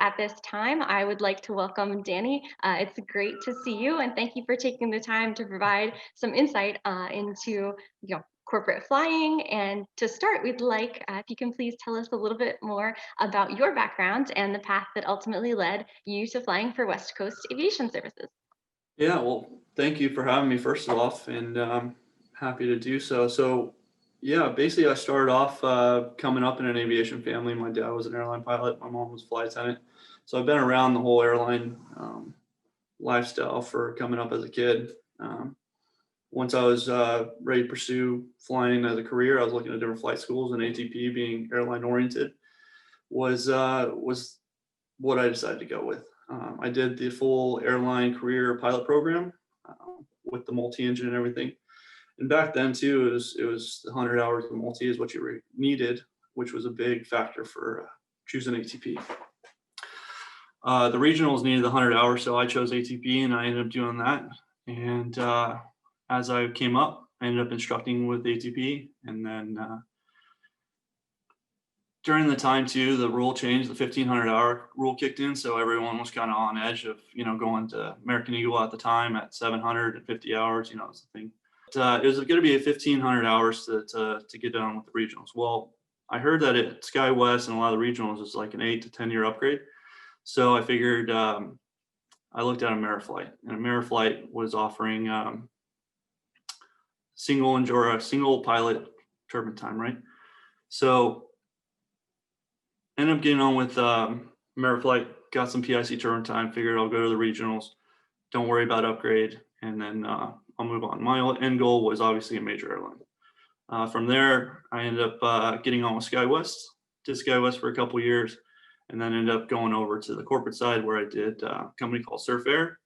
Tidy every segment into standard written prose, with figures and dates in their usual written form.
at this time, I would like to welcome Danny. It's great to see you, and thank you for taking the time to provide some insight into corporate flying. And to start, we'd like if you can please tell us a little bit more about your background and the path that ultimately led you to flying for West Coast Aviation Services. Yeah, well, thank you for having me first off, and happy to do so. Yeah, basically, I started off coming up in an aviation family. My dad was an airline pilot, my mom was a flight attendant. So I've been around the whole airline lifestyle for coming up as a kid. Once I was ready to pursue flying as a career, I was looking at different flight schools, and ATP, being airline oriented, was what I decided to go with. I did the full airline career pilot program with the multi-engine and everything. And back then too, it was 100 hours of multi is what you needed, which was a big factor for choosing ATP. The regionals needed the 100 hours, so I chose ATP, and I ended up doing that. And as I came up, I ended up instructing with ATP, and then during the time too, the rule changed. The 1,500-hour rule kicked in, so everyone was kind of on edge of going to American Eagle at the time at 750 hours. It's the thing. It was going to be 1,500 hours to get done with the regionals. Well, I heard that at SkyWest and a lot of the regionals is like an 8 to 10 year upgrade. So I figured I looked at Ameriflight, and Ameriflight was offering single pilot turbine time, right? So ended up getting on with Ameriflight, got some PIC turbine time, figured I'll go to the regionals, don't worry about upgrade, and then I'll move on. My end goal was obviously a major airline. From there, I ended up getting on with SkyWest, did SkyWest for a couple years, and then ended up going over to the corporate side where I did a company called Surf Air,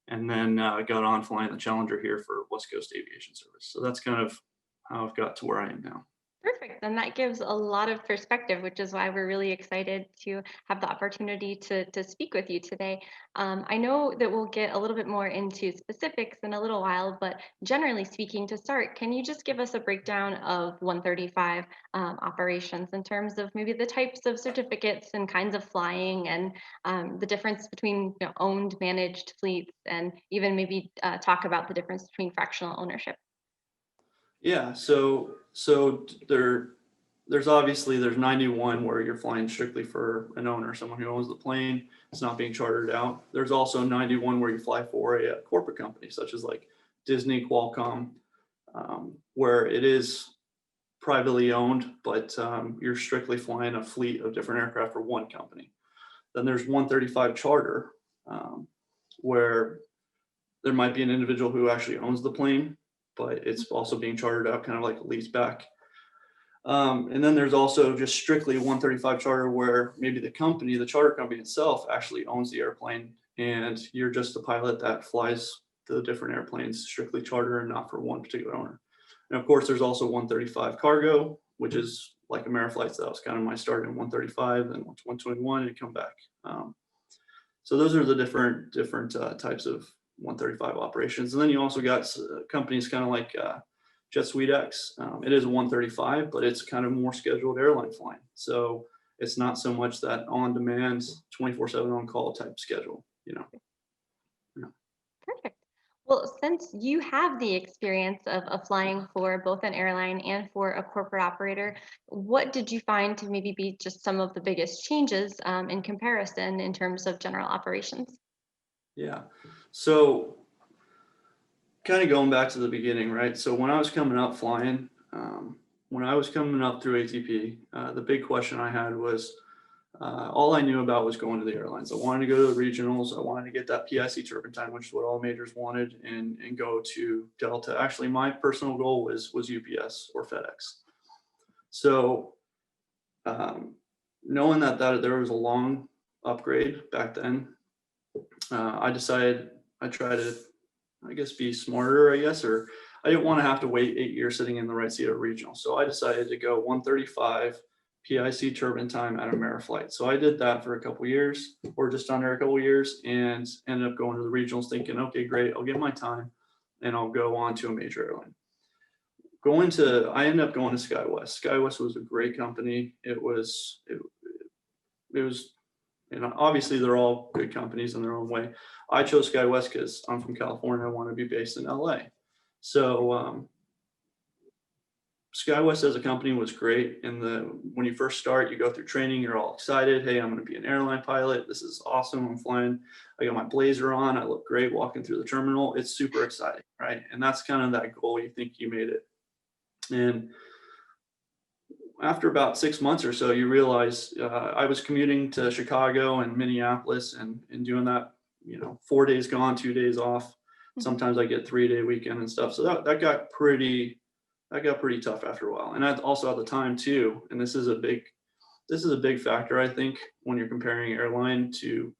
and then got on flying the Challenger here for West Coast Aviation Service. So that's kind of how I've got to where I am now. Perfect. And that gives a lot of perspective, which is why we're really excited to have the opportunity to speak with you today. I know that we'll get a little bit more into specifics in a little while, but generally speaking, to start, can you just give us a breakdown of 135 operations in terms of maybe the types of certificates and kinds of flying, and the difference between owned, managed fleets, and even maybe talk about the difference between fractional ownership? Yeah, so there's obviously 91 where you're flying strictly for an owner, someone who owns the plane. It's not being chartered out. There's also 91 where you fly for a corporate company, such as like Disney, Qualcomm, where it is privately owned, but you're strictly flying a fleet of different aircraft for one company. Then there's 135 charter, where there might be an individual who actually owns the plane, but it's also being chartered out, kind of like a lease back. And then there's also just strictly 135 charter, where maybe the charter company itself actually owns the airplane, and you're just the pilot that flies the different airplanes, strictly charter and not for one particular owner. And of course, there's also 135 cargo, which is like Ameriflight. So that was kind of my start in 135, then 121, and come back. So those are the different types of 135 operations. And then you also got companies kind of like Jet Suite X. It is a 135, but it's kind of more scheduled airline flying. So it's not so much that on-demand, 24/7 on-call type schedule, Yeah. Perfect. Well, since you have the experience of flying for both an airline and for a corporate operator, what did you find to maybe be just some of the biggest changes in comparison in terms of general operations? Yeah. So kind of going back to the beginning, right? So when I was coming up flying, when I was coming up through ATP, the big question I had was, all I knew about was going to the airlines. I wanted to go to the regionals. I wanted to get that PIC turbine time, which is what all majors wanted, and go to Delta. Actually, my personal goal was UPS or FedEx. So knowing that there was a long upgrade back then, I decided I'd try to, be smarter, or I didn't want to have to wait 8 years sitting in the right seat at a regional. So I decided to go 135 PIC turbine time at Ameriflight. So I did that for a couple years, or just under a couple years, and ended up going to the regionals thinking, okay, great, I'll get my time and I'll go on to a major airline. I ended up going to SkyWest. SkyWest was a great company. It was And obviously they're all good companies in their own way. I chose SkyWest because I'm from California. I want to be based in LA. So SkyWest as a company was great. And when you first start, you go through training, you're all excited. Hey, I'm going to be an airline pilot. This is awesome. I'm flying. I got my blazer on. I look great walking through the terminal. It's super exciting, right? And that's kind of that goal. You think you made it. And after about 6 months or so, you realize I was commuting to Chicago and Minneapolis and doing that, 4 days gone, 2 days off. Sometimes I get 3-day weekend and stuff. So that got pretty tough after a while. And also at the time too, and this is a big factor, I think, when you're comparing airline to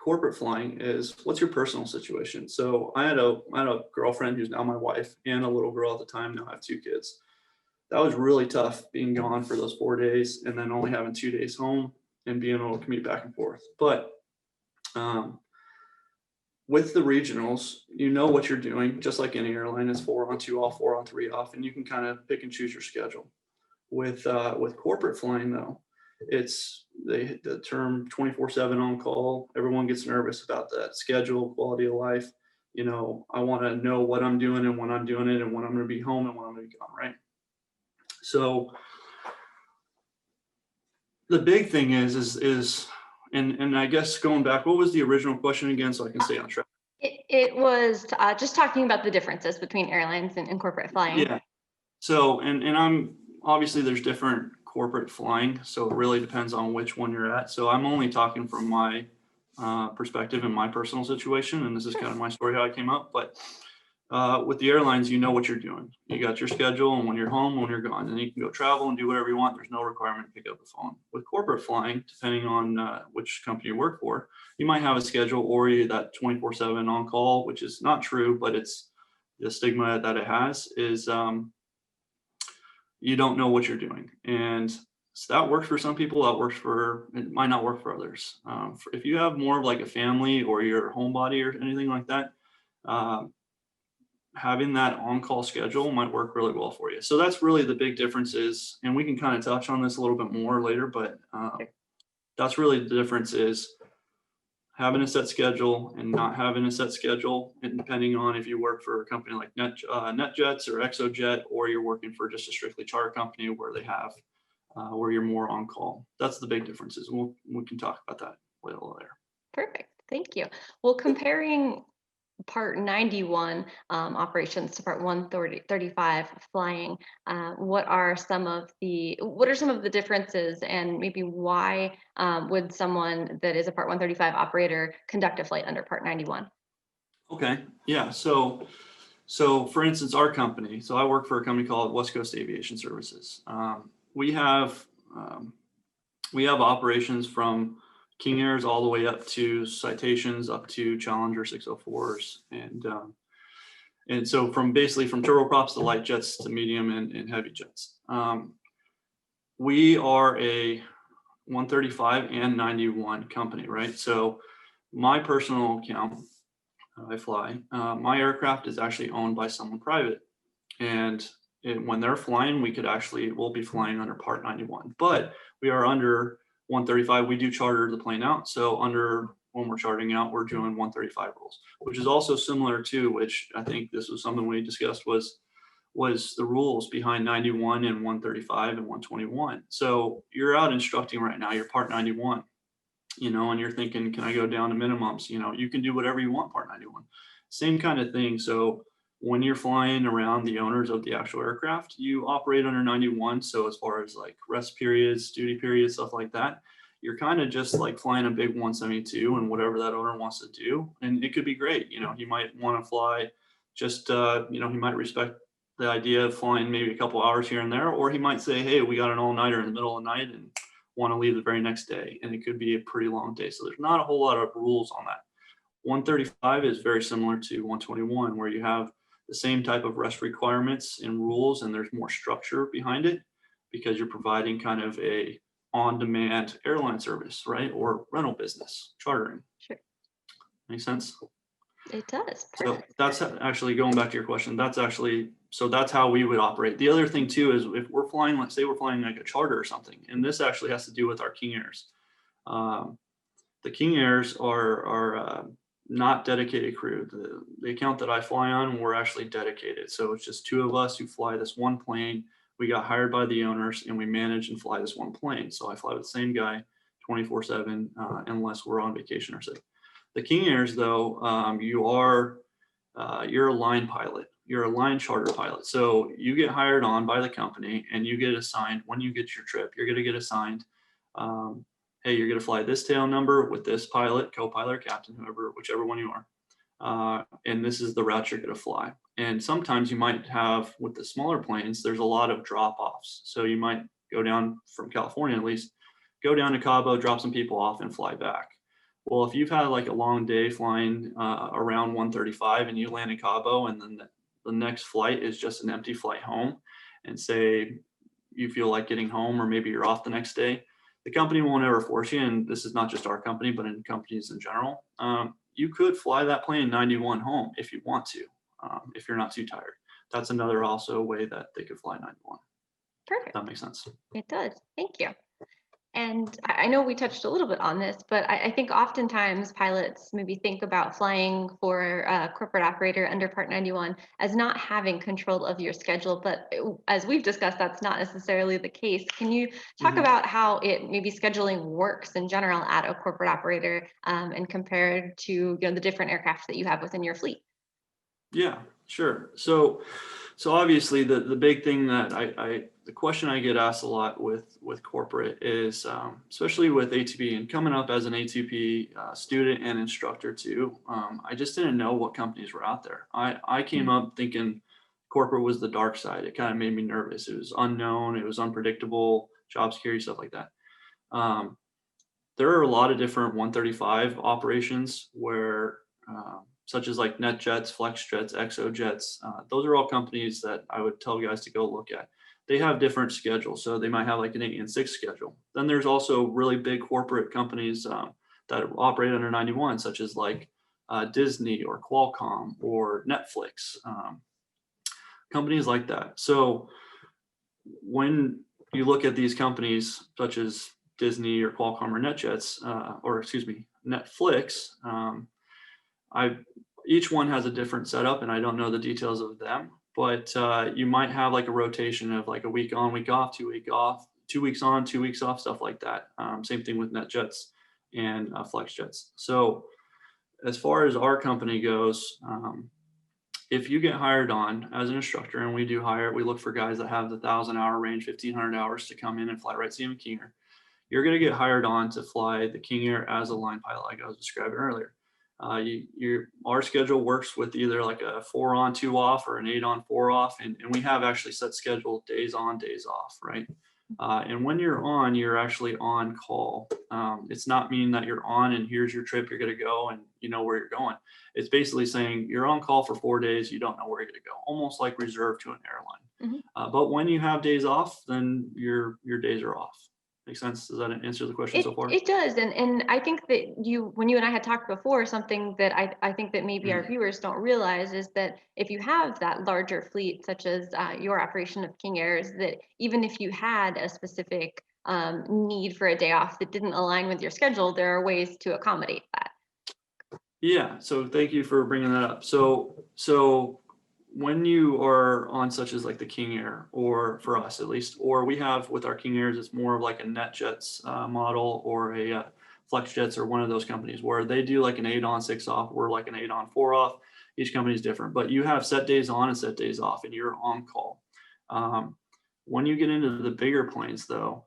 corporate flying, is what's your personal situation. So I had a girlfriend who's now my wife, and a little girl at the time. Now I have 2 kids. That was really tough, being gone for those 4 days and then only having 2 days home and being able to commute back and forth. But with the regionals, you know what you're doing. Just like any airline, it's 4 on 2 off, 4 on 3 off, and you can kind of pick and choose your schedule. With corporate flying though, it's the term 24/7 on call. Everyone gets nervous about that schedule, quality of life. I want to know what I'm doing and when I'm doing it and when I'm going to be home and when I'm going to be gone, right? So the big thing is and I guess going back, what was the original question again, so I can stay on track? It was just talking about the differences between airlines and corporate flying. Yeah. So, and I'm obviously there's different corporate flying, so it really depends on which one you're at. So I'm only talking from my perspective and my personal situation, and this is kind of my story how I came up. But with the airlines, you know what you're doing. You got your schedule, and when you're home, when you're gone, and you can go travel and do whatever you want. There's no requirement to pick up the phone. With corporate flying, depending on which company you work for, you might have a schedule, or you that 24/7 on call, which is not true, but it's the stigma that it has is you don't know what you're doing. And so that works for some people, it might not work for others. If you have more of like a family or you're a homebody or anything like that, having that on-call schedule might work really well for you. So that's really the big differences, and we can kind of touch on this a little bit more later, but that's really the difference is having a set schedule and not having a set schedule, and depending on if you work for a company like NetJets or ExoJet, or you're working for just a strictly charter company where they have where you're more on call. That's the big differences. We can talk about that a little later. Perfect. Thank you. Well, comparing Part 91 operations to Part 135 flying, what are some of the differences, and maybe why would someone that is a Part 135 operator conduct a flight under Part 91? Okay, yeah. So for instance, our company. So I work for a company called West Coast Aviation Services. We have operations from King Airs all the way up to Citations, up to Challenger 604s, and so from turboprops to light jets to medium and heavy jets. We are a 135 and 91 company, right? So my personal account, I fly. My aircraft is actually owned by someone private, and when they're flying, we'll be flying under Part 91, but we are under 135. We do charter the plane out. So when we're charting out, we're doing 135 rules, which is also similar to, which I think this was something we discussed, was the rules behind 91 and 135 and 121. So you're out instructing right now, you're Part 91, and you're thinking, can I go down to minimums? You can do whatever you want, Part 91. Same kind of thing. So when you're flying around the owners of the actual aircraft, you operate under 91. So as far as like rest periods, duty periods, stuff like that, you're kind of just like flying a big 172 and whatever that owner wants to do. And it could be great. He might want to fly just, he might respect the idea of flying maybe a couple hours here and there, or he might say, hey, we got an all-nighter in the middle of the night and want to leave the very next day. And it could be a pretty long day. So there's not a whole lot of rules on that. 135 is very similar to 121, where you have the same type of rest requirements and rules, and there's more structure behind it because you're providing kind of a on-demand airline service, right? Or rental business, chartering. Sure. Make sense? It does. Perfect. So that's actually going back to your question. That's how we would operate. The other thing too is if we're flying, let's say we're flying like a charter or something, and this actually has to do with our King Airs. Um, the King Airs are not dedicated crew. The account that I fly on, we're actually dedicated. So it's just two of us who fly this one plane. We got hired by the owners and we manage and fly this one plane. So I fly with the same guy 24/7 unless we're on vacation or sick. The King Airs, though, you're a line pilot. You're a line charter pilot. So you get hired on by the company and you get assigned when you get your trip. You're going to get assigned. Um, hey, you're going to fly this tail number with this pilot, co-pilot, or captain, whoever, whichever one you are. And this is the route you're going to fly. And sometimes you might have, with the smaller planes, there's a lot of drop-offs. So you might go down from California, at least, go down to Cabo, drop some people off, and fly back. Well, if you've had like a long day flying around 1:35 and you land in Cabo, and then the next flight is just an empty flight home, and say you feel like getting home, or maybe you're off the next day, the company won't ever force you. And this is not just our company, but in companies in general. You could fly that plane 91 home if you want to, if you're not too tired. That's another also way that they could fly 91. Perfect. That makes sense. It does. Thank you. And I know we touched a little bit on this, but I think oftentimes pilots maybe think about flying for a corporate operator under Part 91 as not having control of your schedule. But as we've discussed, that's not necessarily the case. Can you talk Mhm. about how it maybe scheduling works in general at a corporate operator and compared to the different aircraft that you have within your fleet? Yeah, sure. So obviously the big thing that the question I get asked a lot with corporate is, especially with ATP and coming up as an ATP student and instructor too. I just didn't know what companies were out there. I came up thinking corporate was the dark side. It kind of made me nervous. It was unknown. It was unpredictable. Job security, stuff like that. Um, there are a lot of different 135 operations where, such as like NetJets, FlexJets, ExoJets, those are all companies that I would tell guys to go look at. They have different schedules. So they might have like an 8 and 6 schedule. Then there's also really big corporate companies that operate under 91, such as like Disney or Qualcomm or Netflix, companies like that. So when you look at these companies such as Disney or Qualcomm or NetJets, or excuse me, Netflix, I each one has a different setup, and I don't know the details of them. But you might have like a rotation of like a week on, week off, 2 week off, 2 weeks on, 2 weeks off, stuff like that. Same thing with NetJets and FlexJets. So as far as our company goes, if you get hired on as an instructor, and we do hire, we look for guys that have the 1,000-hour range, 1,500 hours to come in and fly right CM King Air. You're going to get hired on to fly the King Air as a line pilot, like I was describing earlier. Our schedule works with either like a 4 on 2 off or an 8 on 4 off, and we have actually set schedule days on days off, right? And when you're on, you're actually on call. It's not meaning that you're on and here's your trip, you're going to go and you know where you're going. It's basically saying you're on call for 4 days, you don't know where you're going to go, almost like reserved to an airline. But when you have days off, then your days are off. Make sense? Does that answer the question so far? It does, and I think that when you and I had talked before, something that I think that maybe our viewers don't realize is that if you have that larger fleet, such as your operation of King Airs, that even if you had a specific need for a day off that didn't align with your schedule, there are ways to accommodate that. Yeah, so thank you for bringing that up. So when you are on such as like the King Air, or for us at least, or we have with our King Airs, it's more of like a NetJets model or a FlexJets or one of those companies where they do like an 8 on 6 off. We're like an 8 on 4 off. Each company is different, but you have set days on and set days off, and you're on call. When you get into the bigger planes, though,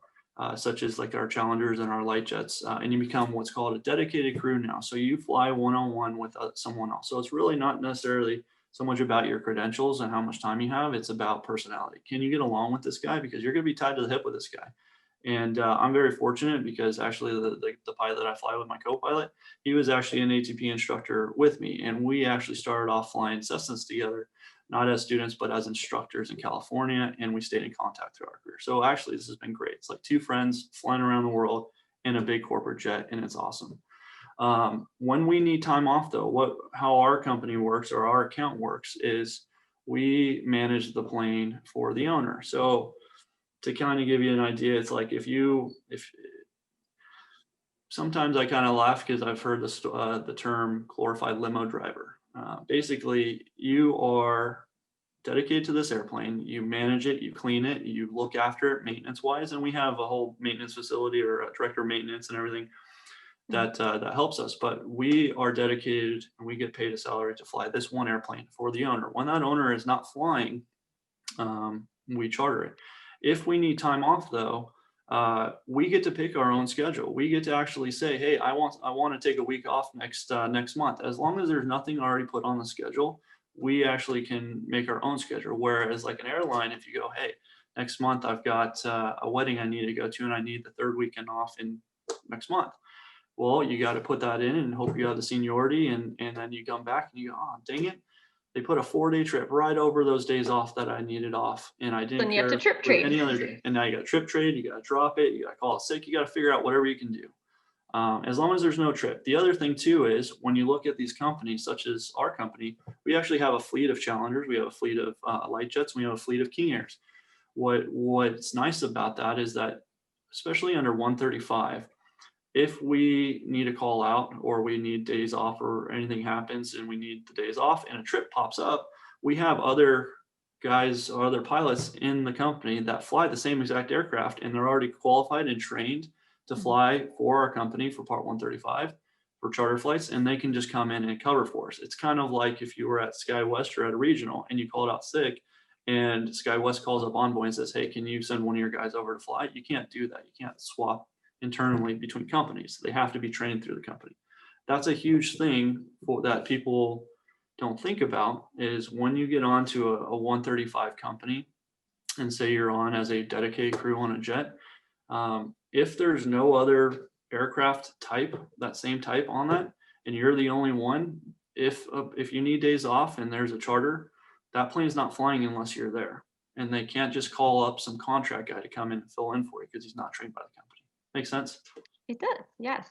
such as like our Challengers and our light jets, and you become what's called a dedicated crew now. So you fly one-on-one with someone else. So it's really not necessarily so much about your credentials and how much time you have. It's about personality. Can you get along with this guy? Because you're going to be tied to the hip with this guy. And I'm very fortunate because actually the pilot that I fly with, my co-pilot, he was actually an ATP instructor with me. And we actually started off flying Cessnas together, not as students, but as instructors in California. And we stayed in contact through our career. So actually, this has been great. It's like two friends flying around the world in a big corporate jet, and it's awesome. When we need time off, though, how our company works or our account works is we manage the plane for the owner. So to kind of give you an idea, it's like if sometimes I kind of laugh because I've heard the term glorified limo driver. Basically, you are dedicated to this airplane. You manage it, you clean it, you look after it maintenance wise, and we have a whole maintenance facility or a director of maintenance and everything Mhm. that helps us. But we are dedicated and we get paid a salary to fly this one airplane for the owner. When that owner is not flying, we charter it. If we need time off though, we get to pick our own schedule. We get to actually say, hey, I want to take a week off next month. As long as there's nothing already put on the schedule, we actually can make our own schedule. Whereas like an airline, if you go, hey, next month I've got a wedding I need to go to and I need the third weekend off in next month. Well, you got to put that in and hope you have the seniority, and then you come back and you go, oh, dang it. They put a 4-day trip right over those days off that I needed off, and I didn't Then you have care to if trip it was trade. any other day. And now you got to trip trade, you got to drop it, you got to call it sick, you got to figure out whatever you can do. As long as there's no trip. The other thing too is when you look at these companies, such as our company, we actually have a fleet of Challengers, we have a fleet of light jets, we have a fleet of King Airs. What's nice about that is that, especially under 135, if we need a call out or we need days off or anything happens and we need the days off and a trip pops up, we have other guys or other pilots in the company that fly the same exact aircraft and they're already qualified and trained to Mhm. fly for our company for Part 135 for charter flights, and they can just come in and cover for us. It's kind of like if you were at SkyWest or at a regional and you called out sick and SkyWest calls up Envoy and says, hey, can you send one of your guys over to fly? You can't do that. You can't swap internally between companies. They have to be trained through the company. That's a huge thing that people don't think about is when you get onto a 135 company and say you're on as a dedicated crew on a jet, if there's no other aircraft type, that same type on that, and you're the only one, if you need days off and there's a charter, that plane's not flying unless you're there. And they can't just call up some contract guy to come in and fill in for you because he's not trained by the company. Make sense? It does, yes.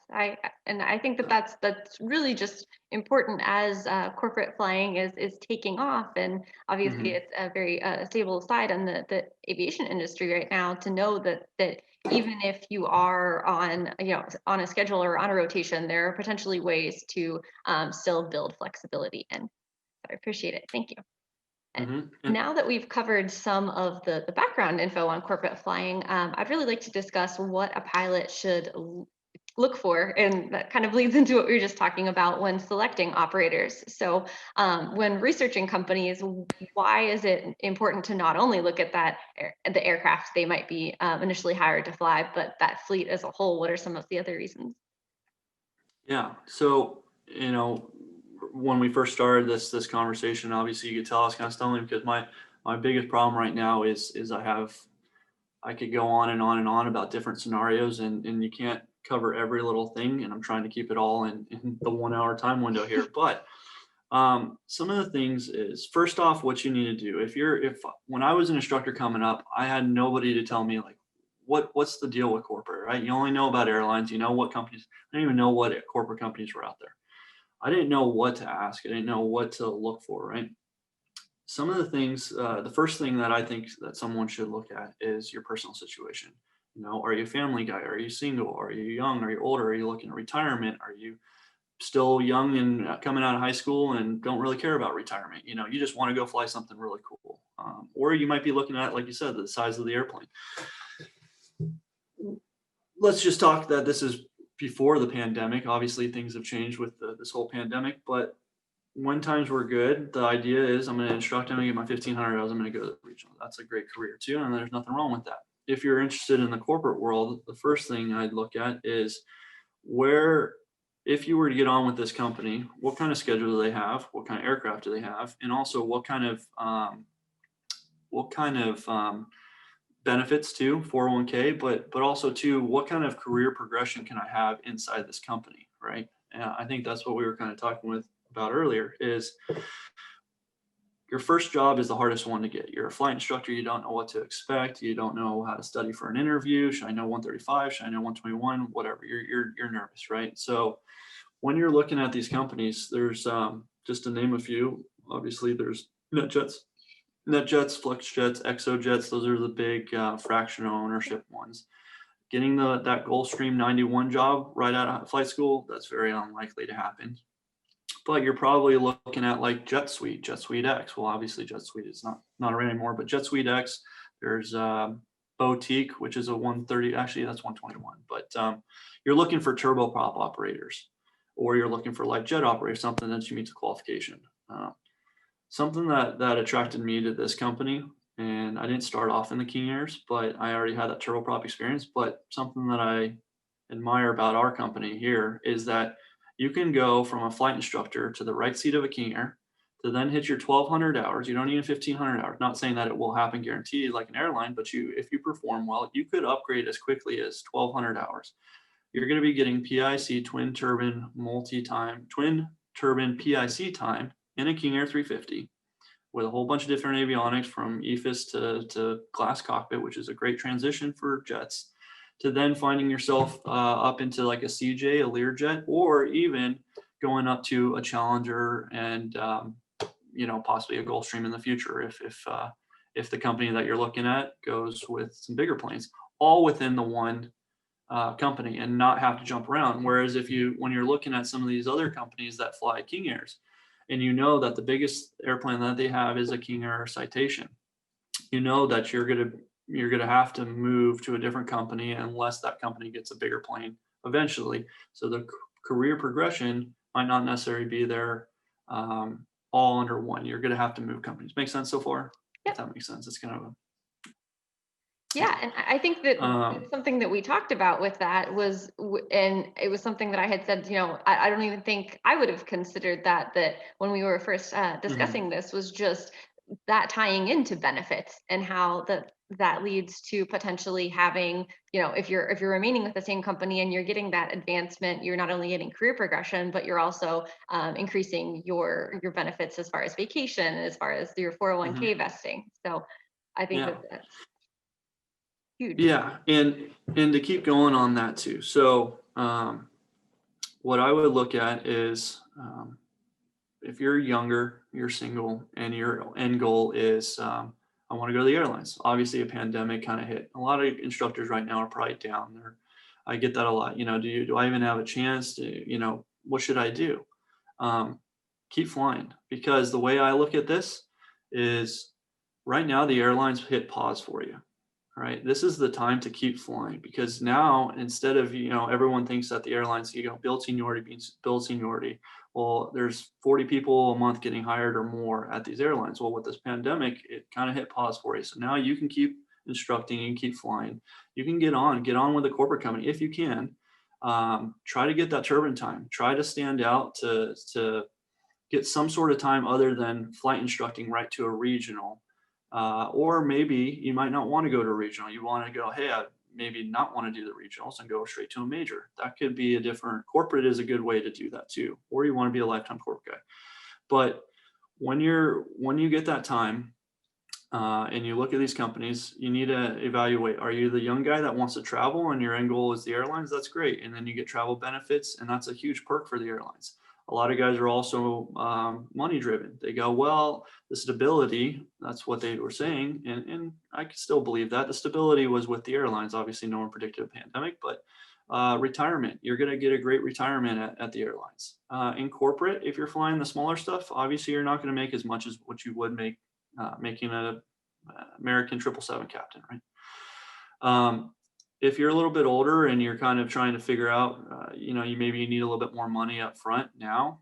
And I think that that's really just important as corporate flying is taking off, and obviously Hmm. it's a very stable side on the aviation industry right now to know that even if you are on on a schedule or on a rotation, there are potentially ways to still build flexibility in. So I appreciate it. Thank you. And Hmm. And now that we've covered some of the background info on corporate flying, I'd really like to discuss what a pilot should look for. And that kind of leads into what we were just talking about when selecting operators. So when researching companies, why is it important to not only look at the aircraft they might be initially hired to fly, but that fleet as a whole? What are some of the other reasons? yeah, so when we first started this conversation, obviously you could tell I was kind of stumbling because my biggest problem right now is I could go on and on and on about different scenarios, and you can't cover every little thing, and I'm trying to keep it all in the 1 hour time window here. But some of the things is, first off, what you need to do if when I was an instructor coming up, I had nobody to tell me like what's the deal with corporate, right? You only know about airlines, you know what companies. I didn't even know what corporate companies were out there. I didn't know what to ask. I didn't know what to look for, right? Some of the things, the first thing that I think that someone should look at is your personal situation. Are you a family guy? Are you single? Are you young? Are you older? Are you looking at retirement? Are you still young and coming out of high school and don't really care about retirement? You just want to go fly something really cool. Or you might be looking at, like you said, the size of the airplane. Let's just talk that this is before the pandemic. Obviously, things have changed with this whole pandemic, but when times were good, the idea is I'm going to instruct, I'm going to get my 1,500 hours, I'm going to go to the regional. That's a great career too, and there's nothing wrong with that. If you're interested in the corporate world, the first thing I'd look at is where, if you were to get on with this company, what kind of schedule do they have? What kind of aircraft do they have? And also what kind of benefits too, 401k, but also too, what kind of career progression can I have inside this company, right? And I think that's what we were kind of talking about earlier is your first job is the hardest one to get. You're a flight instructor, you don't know what to expect, you don't know how to study for an interview. Should I know 135? Should I know 121? Whatever. You're nervous, right? So when you're looking at these companies, there's just to name a few. Obviously, there's NetJets, FlexJets, ExoJets. Those are the big fractional ownership ones. Getting that Gulfstream 91 job right out of flight school, that's very unlikely to happen. But you're probably looking at like Jet Suite, Jet Suite X. Well, obviously Jet Suite is not around anymore, but Jet Suite X. There's Boutique, which is a 130. Actually, that's 121. But you're looking for turboprop operators, or you're looking for light jet operators, something that you meet the qualification. Something that attracted me to this company, and I didn't start off in the King Airs, but I already had that turboprop experience. But something that I admire about our company here is that you can go from a flight instructor to the right seat of a King Air to then hit your 1,200 hours. You don't need 1,500 hours. Not saying that it will happen guaranteed like an airline, but if you perform well, you could upgrade as quickly as 1,200 hours. You're going to be getting PIC twin turbine PIC time in a King Air 350 with a whole bunch of different avionics from EFIS to glass cockpit, which is a great transition for jets, to then finding yourself up into like a CJ, a Learjet, or even going up to a Challenger and possibly a Gulfstream in the future if the company that you're looking at goes with some bigger planes, all within the one company and not have to jump around. Whereas when you're looking at some of these other companies that fly King Airs, and you know that the biggest airplane that they have is a King Air Citation, you know that you're gonna have to move to a different company unless that company gets a bigger plane eventually. So the career progression might not necessarily be there all under one. You're gonna have to move companies. Make sense so far? Yep. If that makes sense, it's kind of Yeah, and I think that um, something that we talked about with that was, and it was something that I had said, I don't even think I would have considered that when we were first mhm, discussing this, was just that tying into benefits and how that leads to potentially having, if you're remaining with the same company and you're getting that advancement, you're not only getting career progression, but you're also increasing your benefits as far as vacation and as far as your mhm. 401k vesting. So I think Yeah. that that's huge. Yeah, and to keep going on that too. So what I would look at is if you're younger, you're single, and your end goal is I want to go to the airlines. Obviously, a pandemic kind of hit. A lot of instructors right now are probably down there. I get that a lot. Do I even have a chance to, what should I do? Um, keep flying, because the way I look at this is right now the airlines hit pause for you. Right. This is the time to keep flying, because now instead of, everyone thinks that the airlines, build seniority means build seniority. Well, there's 40 people a month getting hired or more at these airlines. Well, with this pandemic, it kind of hit pause for you. So now you can keep instructing, you can keep flying. You can get on with a corporate company if you can. Try to get that turbine time. Try to stand out to get some sort of time other than flight instructing right to a regional. Or maybe you might not want to go to a regional. You want to go, hey, I maybe not want to do the regionals and go straight to a major. That could be a different corporate is a good way to do that too. Or you want to be a lifetime corporate guy. But when you get that time and you look at these companies, you need to evaluate, are you the young guy that wants to travel and your end goal is the airlines? That's great. And then you get travel benefits, and that's a huge perk for the airlines. A lot of guys are also money driven. They go, well, the stability, that's what they were saying. And I can still believe that. The stability was with the airlines. Obviously, no one predicted a pandemic, but retirement, you're going to get a great retirement at the airlines. In corporate, if you're flying the smaller stuff, obviously you're not going to make as much as what you would make making an American 777 captain, right? If you're a little bit older and you're kind of trying to figure out, you need a little bit more money up front now,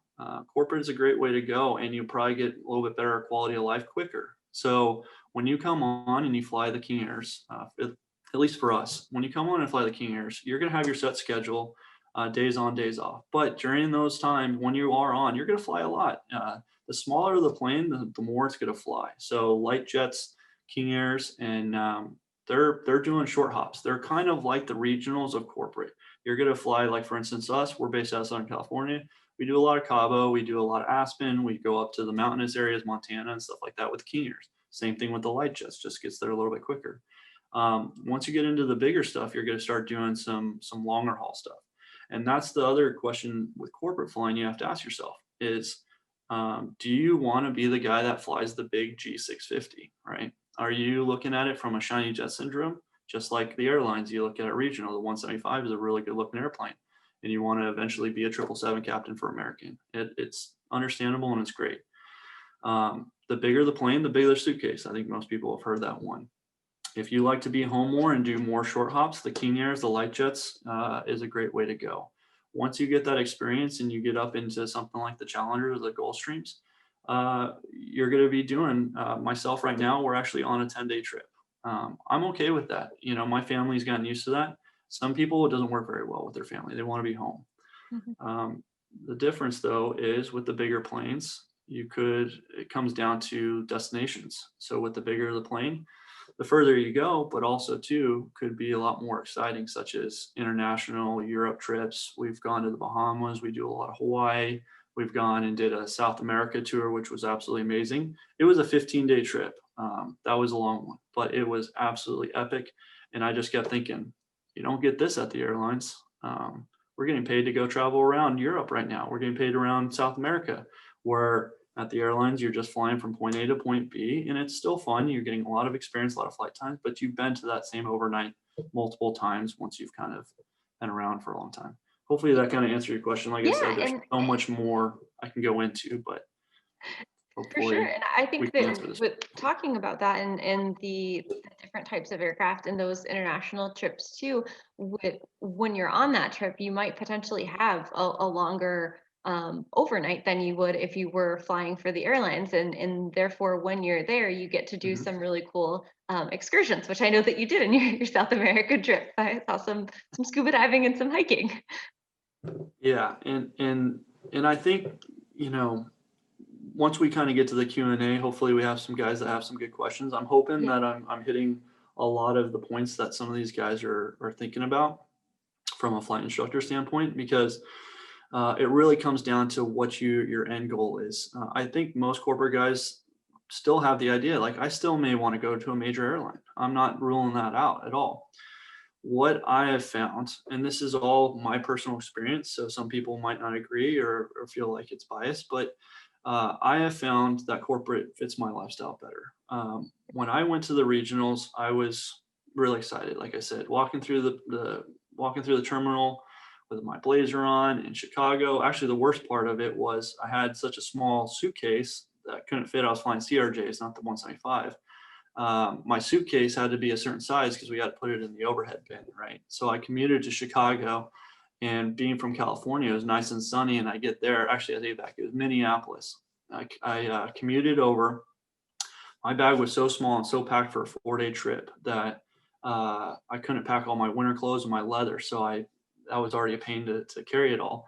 corporate is a great way to go, and you probably get a little bit better quality of life quicker. So when you come on and you fly the King Airs, at least for us, when you come on and fly the King Airs, you're going to have your set schedule, days on, days off. But during those times when you are on, you're going to fly a lot. The smaller the plane, the more it's going to fly. So light jets, King Airs, and they're doing short hops. They're kind of like the regionals of corporate. You're going to fly, like for instance, us. We're based out of Southern California. We do a lot of Cabo. We do a lot of Aspen. We go up to the mountainous areas, Montana, and stuff like that with King Airs. Same thing with the light jets. Just gets there a little bit quicker. Once you get into the bigger stuff, you're going to start doing some longer haul stuff. And that's the other question with corporate flying you have to ask yourself is, do you want to be the guy that flies the big G650, right? Are you looking at it from a shiny jet syndrome? Just like the airlines, you look at regional, the 175 is a really good looking airplane, and you want to eventually be a 777 captain for American. It's understandable and it's great. The bigger the plane, the bigger the suitcase. I think most people have heard that one. If you like to be home more and do more short hops, the King Airs, the light jets is a great way to go. Once you get that experience and you get up into something like the Challengers or the Gulfstreams, you're going to be doing, myself right now, we're actually on a 10-day trip. I'm okay with that. You know, my family's gotten used to that. Some people, it doesn't work very well with their family. They want to be home. The difference though is with the bigger planes, it comes down to destinations. So with the bigger the plane, the further you go, but also too could be a lot more exciting, such as international Europe trips. We've gone to the Bahamas. We do a lot of Hawaii. We've gone and did a South America tour, which was absolutely amazing. It was a 15-day trip. That was a long one, but it was absolutely epic. And I just kept thinking, you don't get this at the airlines. We're getting paid to go travel around Europe right now. We're getting paid around South America, where at the airlines, you're just flying from point A to point B, and it's still fun. You're getting a lot of experience, a lot of flight times, but you've been to that same overnight multiple times once you've kind of been around for a long time. Hopefully that kind of answered your question. Like I Yeah, said, there's and so much more I can go into, but for sure. hopefully And I we think can that answer this. with talking about that and the different types of aircraft and those international trips too, when you're on that trip, you might potentially have a longer overnight than you would if you were flying for the airlines. And therefore, when you're there, you get to do Mhm. some really cool excursions, which I know that you did in your South America trip. I saw some scuba diving and some hiking. Yeah, and I think, you know, once we kind of get to the Q&A, hopefully we have some guys that have some good questions. I'm hoping Yeah. that I'm hitting a lot of the points that some of these guys are thinking about from a flight instructor standpoint, because it really comes down to what your end goal is. I think most corporate guys still have the idea, like I still may want to go to a major airline. I'm not ruling that out at all. What I have found, and this is all my personal experience, so some people might not agree or feel like it's biased, but I have found that corporate fits my lifestyle better. When I went to the regionals, I was really excited. Like I said, walking through the terminal with my blazer on in Chicago. Actually, the worst part of it was I had such a small suitcase that couldn't fit. I was flying CRJs, not the 175. My suitcase had to be a certain size because we had to put it in the overhead bin, right? So I commuted to Chicago, and being from California, it was nice and sunny. And I get there, actually, I take it back, it was Minneapolis. I commuted over. My bag was so small and so packed for a 4-day trip that I couldn't pack all my winter clothes and my leather. So that was already a pain to carry it all.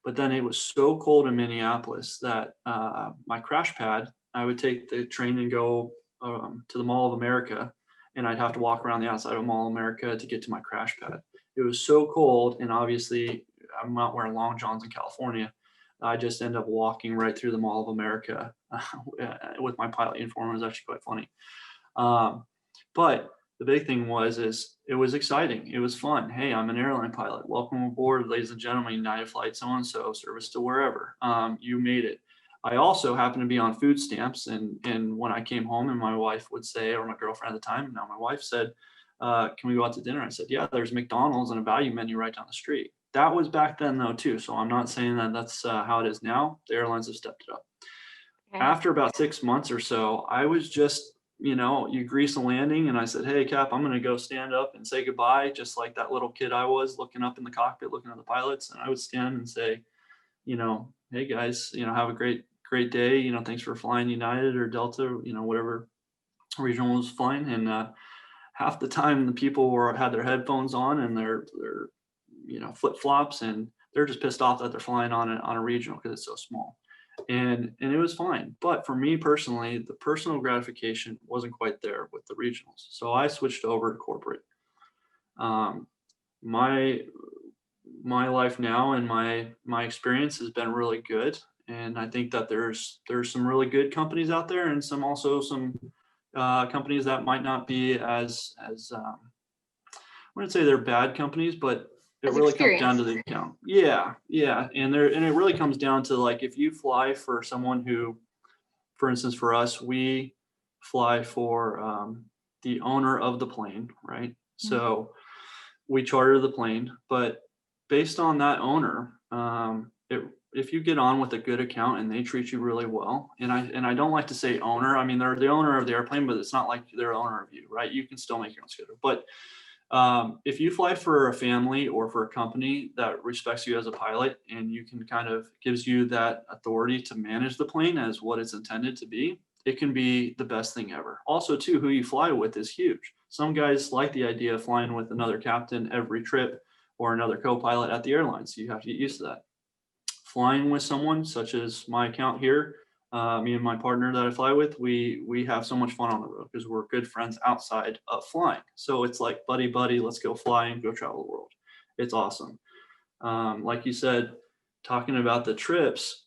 But then it was so cold in Minneapolis that my crash pad, I would take the train and go to the Mall of America, and I'd have to walk around the outside of Mall of America to get to my crash pad. It was so cold, and obviously I'm not wearing long johns in California. I just end up walking right through the Mall of America with my pilot uniform. It was actually quite funny. But the big thing is it was exciting. It was fun. Hey, I'm an airline pilot. Welcome aboard, ladies and gentlemen, United Flight so-and-so, service to wherever. You made it. I also happened to be on food stamps, and when I came home and my wife would say, or my girlfriend at the time, now my wife said, can we go out to dinner? I said, yeah, there's McDonald's and a value menu right down the street. That was back then though too. So I'm not saying that that's how it is now. The airlines have stepped it up. Okay. After about 6 months or so, I was just, you grease a landing, and I said, hey, Cap, I'm going to go stand up and say goodbye, just like that little kid I was looking up in the cockpit, looking at the pilots. And I would stand and say, hey guys, have a great day. Thanks for flying United or Delta, whatever regional was flying. And half the time the people had their headphones on and their flip flops, and they're just pissed off that they're flying on a regional because it's so small. And it was fine. But for me personally, the personal gratification wasn't quite there with the regionals. So I switched over to corporate. My life now and my experience has been really good. And I think that there's some really good companies out there, and some companies that might not be I wouldn't say they're bad companies, but it As really comes down to experienced. the account. Yeah. And it really comes down to, like, if you fly for someone who, for instance, for us, we fly for the owner of the plane, right? So we charter the plane, but based on that owner, if you get on with a good account and they treat you really well, and I don't like to say owner, I mean they're the owner of the airplane, but it's not like they're owner of you, right? You can still make your own schedule. But if you fly for a family or for a company that respects you as a pilot and you can kind of gives you that authority to manage the plane as what it's intended to be, it can be the best thing ever. Also, too, who you fly with is huge. Some guys like the idea of flying with another captain every trip or another co-pilot at the airline. So you have to get used to that. Flying with someone such as my account here, me and my partner that I fly with, we have so much fun on the road because we're good friends outside of flying. So it's like buddy buddy, let's go fly and go travel the world. It's awesome. Like you said, talking about the trips,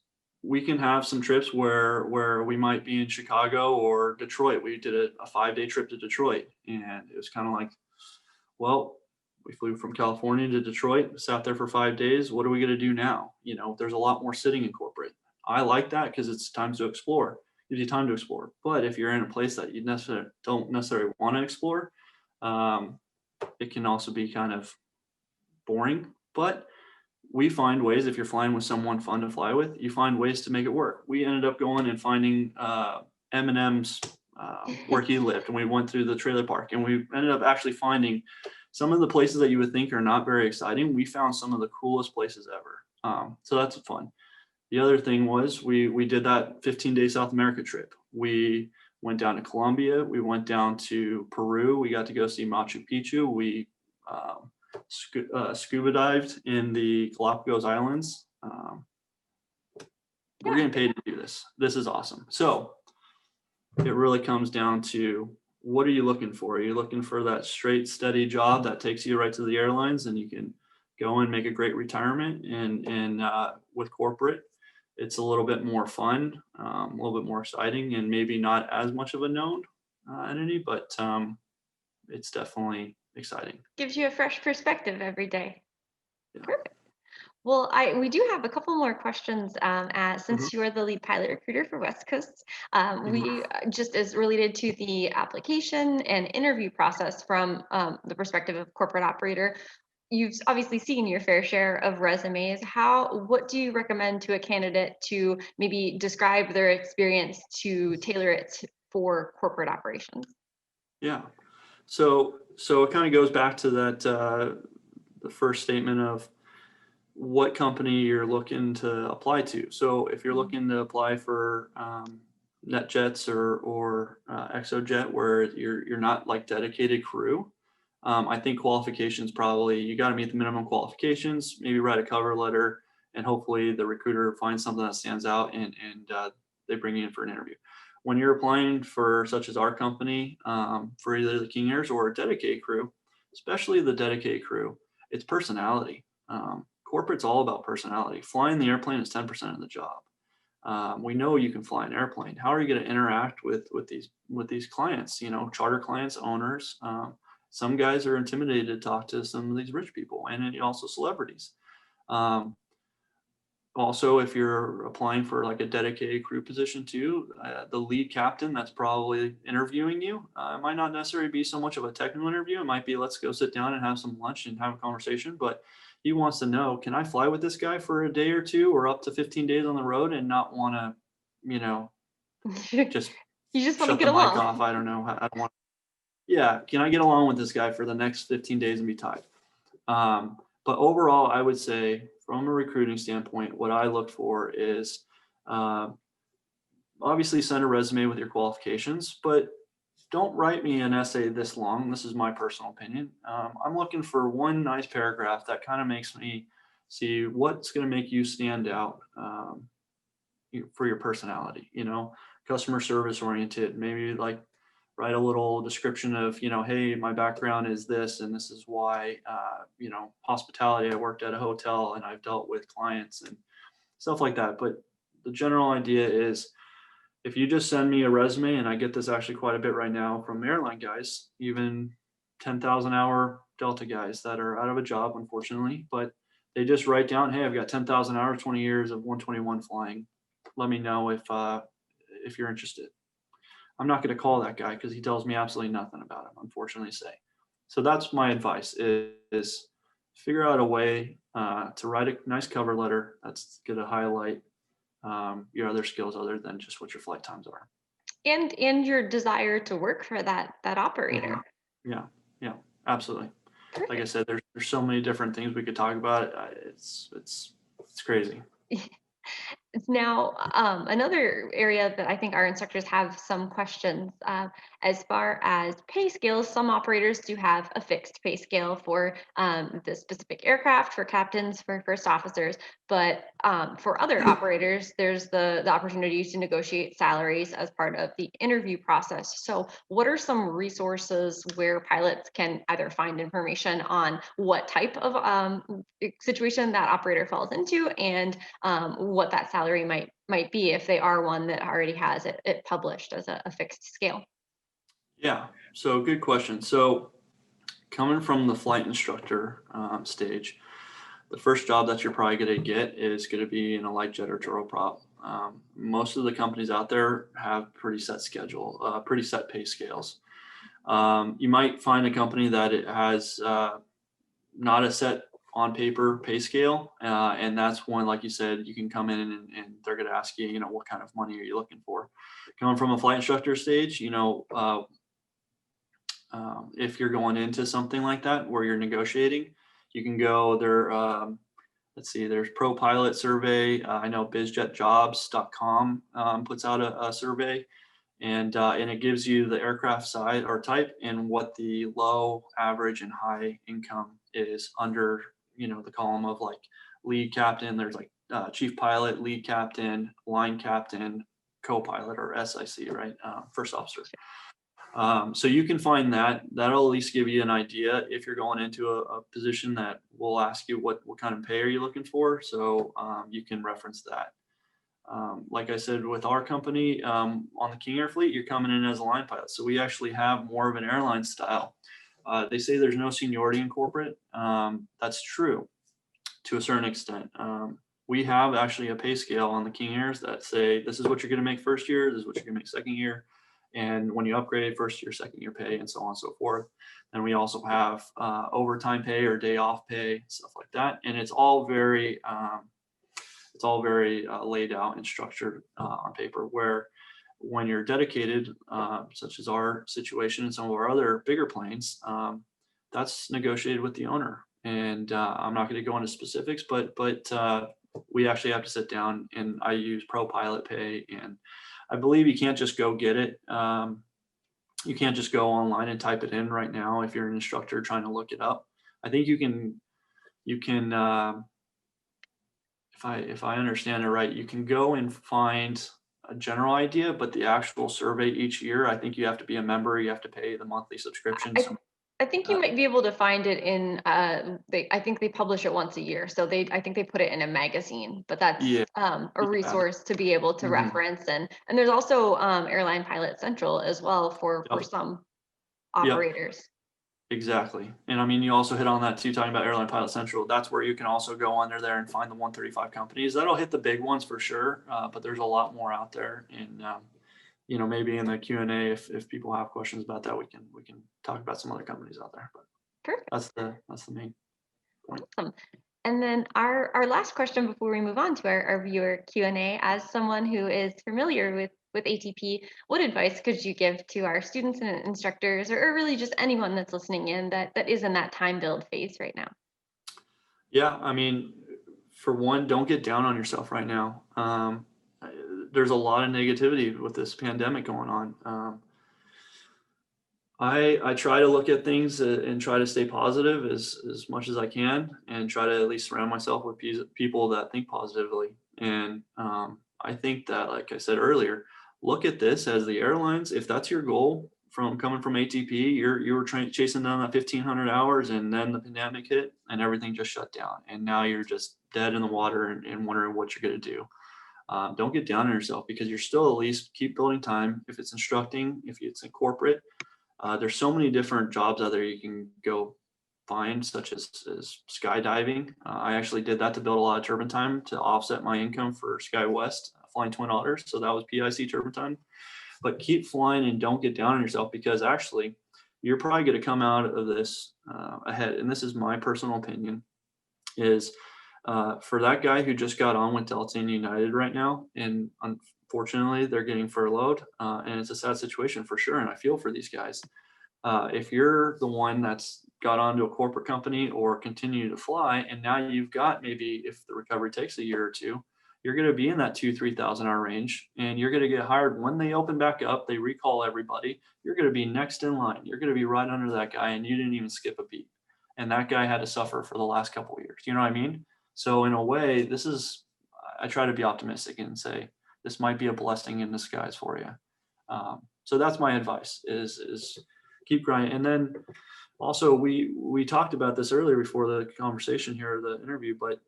we can have some trips where we might be in Chicago or Detroit. We did a 5-day trip to Detroit, and it was kind of like, well, we flew from California to Detroit, sat there for 5 days. What are we going to do now? You know, there's a lot more sitting in corporate. I like that because it's time to explore. Gives you time to explore. But if you're in a place that you don't necessarily want to explore, it can also be kind of boring. But we find ways, if you're flying with someone fun to fly with, you find ways to make it work. We ended up going and finding Eminem's where he lived, and we went through the trailer park, and we ended up actually finding some of the places that you would think are not very exciting. We found some of the coolest places ever. So that's fun. The other thing was we did that 15-day South America trip. We went down to Colombia. We went down to Peru. We got to go see Machu Picchu. We scuba dived in the Galapagos Islands. We're getting paid to do this. This is awesome. So it really comes down to, what are you looking for? Are you looking for that straight, steady job that takes you right to the airlines and you can go and make a great retirement? And with corporate, it's a little bit more fun, a little bit more exciting, and maybe not as much of a known entity, but it's definitely exciting. Gives you a fresh perspective every day. Yeah. Perfect. Well, we do have a couple more questions, Mhm. since you're the lead pilot recruiter for West Coast. We Mhm. just as related to the application and interview process from the perspective of corporate operator. You've obviously seen your fair share of resumes. What do you recommend to a candidate to maybe describe their experience to tailor it for corporate operations? Yeah. So it kind of goes back to that the first statement of what company you're looking to apply to. So if you're looking to apply for NetJets or ExoJet, where you're not like dedicated crew, I think qualifications probably, you got to meet the minimum qualifications. Maybe write a cover letter, and hopefully the recruiter finds something that stands out, and they bring you in for an interview. When you're applying for, such as our company, for either the King Airs or a dedicated crew, especially the dedicated crew, it's personality. Corporate's all about personality. Flying the airplane is 10% of the job. We know you can fly an airplane. How are you going to interact with these clients? You know, charter clients, owners. Some guys are intimidated to talk to some of these rich people, and then also celebrities. Um, Also, if you're applying for like a dedicated crew position too, the lead captain that's probably interviewing you, it might not necessarily be so much of a technical interview. It might be, let's go sit down and have some lunch and have a conversation. But he wants to know, can I fly with this guy for a day or two or up to 15 days on the road and not want to, you know, just You just want to shut get the mic along. off. I don't know. I don't want. Yeah, can I get along with this guy for the next 15 days and be tied? But overall, I would say from a recruiting standpoint, what I look for is uh, obviously send a resume with your qualifications, but don't write me an essay this long. This is my personal opinion. I'm looking for one nice paragraph that kind of makes me see what's going to make you stand out for your personality, you know, customer service oriented, maybe like write a little description of, you know, hey, my background is this, and this is why, you know, hospitality, I worked at a hotel and I've dealt with clients and stuff like that. But the general idea is, if you just send me a resume, and I get this actually quite a bit right now from airline guys, even 10,000 hour Delta guys that are out of a job, unfortunately, but they just write down, hey, I've got 10,000 hours, 20 years of 121 flying. Let me know if you're interested. I'm not going to call that guy because he tells me absolutely nothing about him, unfortunately to say. So that's my advice is figure out a way to write a nice cover letter that's going to highlight your other skills other than just what your flight times are. And your desire to work for that operator. Mhm. Yeah, yeah, absolutely. Like I Perfect. said, there's so many different things we could talk about. It's crazy. Now, another area that I think our instructors have some questions as far as pay scales. Some operators do have a fixed pay scale for the specific aircraft, for captains, for first officers. But for other operators, there's the opportunity to negotiate salaries as part of the interview process. So, what are some resources where pilots can either find information on what type of situation that operator falls into, and what that salary might be if they are one that already has it published as a fixed scale? Yeah. So good question. So coming from the flight instructor stage, the first job that you're probably going to get is going to be in a light jet or turboprop. Most of the companies out there have pretty set schedule, pretty set pay scales. You might find a company that it has not a set on paper pay scale, and that's one, like you said, you can come in and they're going to ask you, what kind of money are you looking for? Coming from a flight instructor stage, if you're going into something like that where you're negotiating, you can go there. Let's see, there's Pro Pilot Survey. I know bizjetjobs.com puts out a survey, and it gives you the aircraft size or type and what the low, average, and high income is under, the column of like lead captain. There's like chief pilot, lead captain, line captain, co-pilot or SIC, right? First officer. So you can find that. That'll at least give you an idea if you're going into a position that will ask you what kind of pay are you looking for. So you can reference that. Like I said, with our company on the King Air fleet, you're coming in as a line pilot. So we actually have more of an airline style. They say there's no seniority in corporate. That's true to a certain extent. We have actually a pay scale on the King Airs that say this is what you're going to make first year, this is what you're going to make second year, and when you upgrade, first year, second year pay, and so on and so forth. And we also have overtime pay or day off pay, stuff like that. And it's all very laid out and structured on paper. Where when you're dedicated, such as our situation and some of our other bigger planes, that's negotiated with the owner. And I'm not going to go into specifics, but we actually have to sit down, and I use Pro Pilot Pay, and I believe you can't just go get it. You can't just go online and type it in right now if you're an instructor trying to look it up. I think you can if I understand it right, you can go and find a general idea, but the actual survey each year, I think you have to be a member, you have to pay the monthly subscription. I, So I think you might be able to find it in I think they publish it once a year. So I think they put it in a magazine, but that's yeah, a yeah. resource to be able to Mhm. reference. And there's also Airline Pilot Central as well for Yep. some Yep. operators. Exactly. And I mean, you also hit on that too, talking about Airline Pilot Central. That's where you can also go under there and find the 135 companies. That'll hit the big ones for sure, but there's a lot more out there. And maybe in the Q&A, if people have questions about that, we can talk about some other companies out there. But Perfect. that's the main point. Awesome. And then our last question before we move on to our viewer Q&A, as someone who is familiar with ATP, what advice could you give to our students and instructors, or really just anyone that's listening in that is in that time build phase right now? Yeah, I mean, for one, don't get down on yourself right now. Uh, there's a lot of negativity with this pandemic going on. I try to look at things and try to stay positive as much as I can, and try to at least surround myself with people that think positively. And I think that, like I said earlier, look at this as the airlines. If that's your goal from coming from ATP, you were chasing down that 1,500 hours, and then the pandemic hit, and everything just shut down, and now you're just dead in the water and wondering what you're going to do. Don't get down on yourself, because you're still, at least keep building time. If it's instructing, if it's in corporate, there's so many different jobs out there you can go find, such as skydiving. I actually did that to build a lot of turbine time to offset my income for SkyWest flying Twin Otters. So that was PIC turbine time. But keep flying and don't get down on yourself, because actually you're probably going to come out of this ahead. And this is my personal opinion, is for that guy who just got on with Delta and United right now, and unfortunately they're getting furloughed, and it's a sad situation for sure. And I feel for these guys. If you're the one that's got onto a corporate company or continue to fly, and now you've got, maybe if the recovery takes a year or two, you're going to be in that 3,000 hour range, and you're going to get hired when they open back up. They recall everybody. You're going to be next in line. You're going to be right under that guy, and you didn't even skip a beat. And that guy had to suffer for the last couple of years. You know what I mean? So in a way, I try to be optimistic and say this might be a blessing in disguise for you. So that's my advice: is keep grinding. And then also we talked about this earlier before the conversation here, the interview, but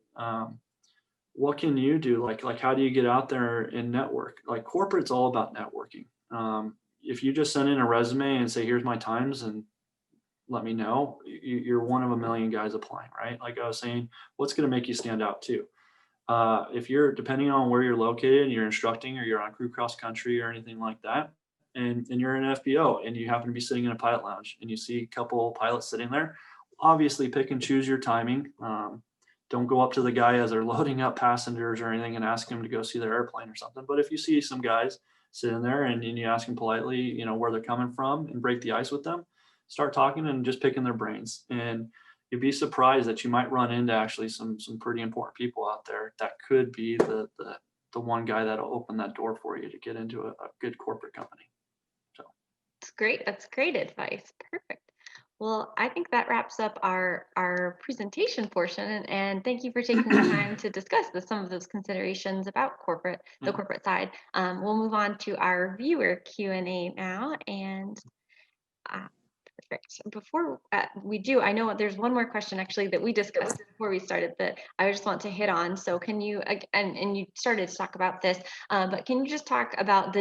what can you do? Like how do you get out there and network? Like corporate's all about networking. If you just send in a resume and say, here's my times and let me know, you're one of a million guys applying, right? Like I was saying, what's going to make you stand out too? If you're, depending on where you're located, you're instructing or you're on crew cross country or anything like that, and you're an FBO and you happen to be sitting in a pilot lounge and you see a couple pilots sitting there, obviously pick and choose your timing. Don't go up to the guy as they're loading up passengers or anything and ask him to go see their airplane or something. But if you see some guys sitting there and you ask them politely, where they're coming from and break the ice with them, start talking and just picking their brains. And you'd be surprised that you might run into actually some pretty important people out there that could be the one guy that'll open that door for you to get into a good corporate company. So That's great. That's great advice. Perfect. Well, I think that wraps up our presentation portion, and thank you for taking the time to discuss some of those considerations about the corporate side. We'll move on to our viewer Q&A now, and perfect. Before we do, I know there's one more question actually that we discussed before we started that I just want to hit on. So can you, and you started to talk about this, but can you just talk about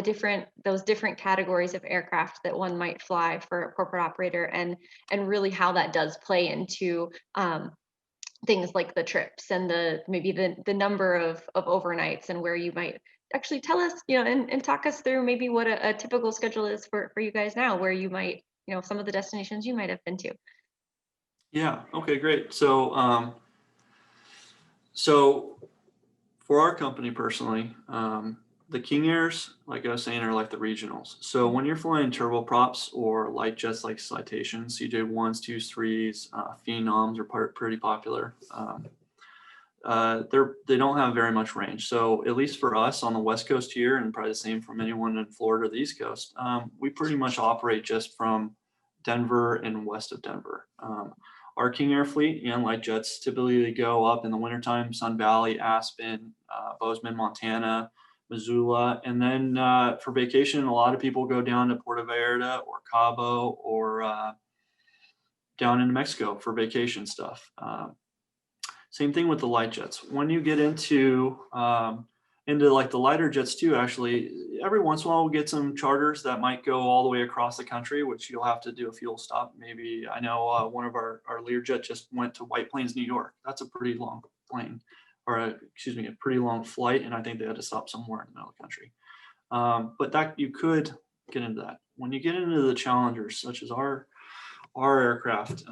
those different categories of aircraft that one might fly for a corporate operator, and really how that does play into things like the trips and maybe the number of overnights, and where you might actually tell us, and talk us through maybe what a typical schedule is for you guys now, where you might, some of the destinations you might have been to. yeah, okay, great. So so for our company personally, the King Airs, like I was saying, are like the regionals. So when you're flying turboprops or light jets like Citations, CJ1s, 2s, 3s, Phenoms are pretty popular. They don't have very much range. So at least for us on the West Coast here, and probably the same from anyone in Florida or the East Coast, we pretty much operate just from Denver and west of Denver. Our King Air fleet and light jets typically they go up in the wintertime, Sun Valley, Aspen, Bozeman, Montana, Missoula. And then for vacation, a lot of people go down to Puerto Vallarta or Cabo or down into Mexico for vacation stuff. Same thing with the light jets. When you get into like the lighter jets too, actually, every once in a while we'll get some charters that might go all the way across the country, which you'll have to do a fuel stop. Maybe I know one of our Learjet just went to White Plains, New York. That's a pretty long plane, or a pretty long flight, and I think they had to stop somewhere in the middle of the country. But that you could get into that. When you get into the challengers, such as our aircraft,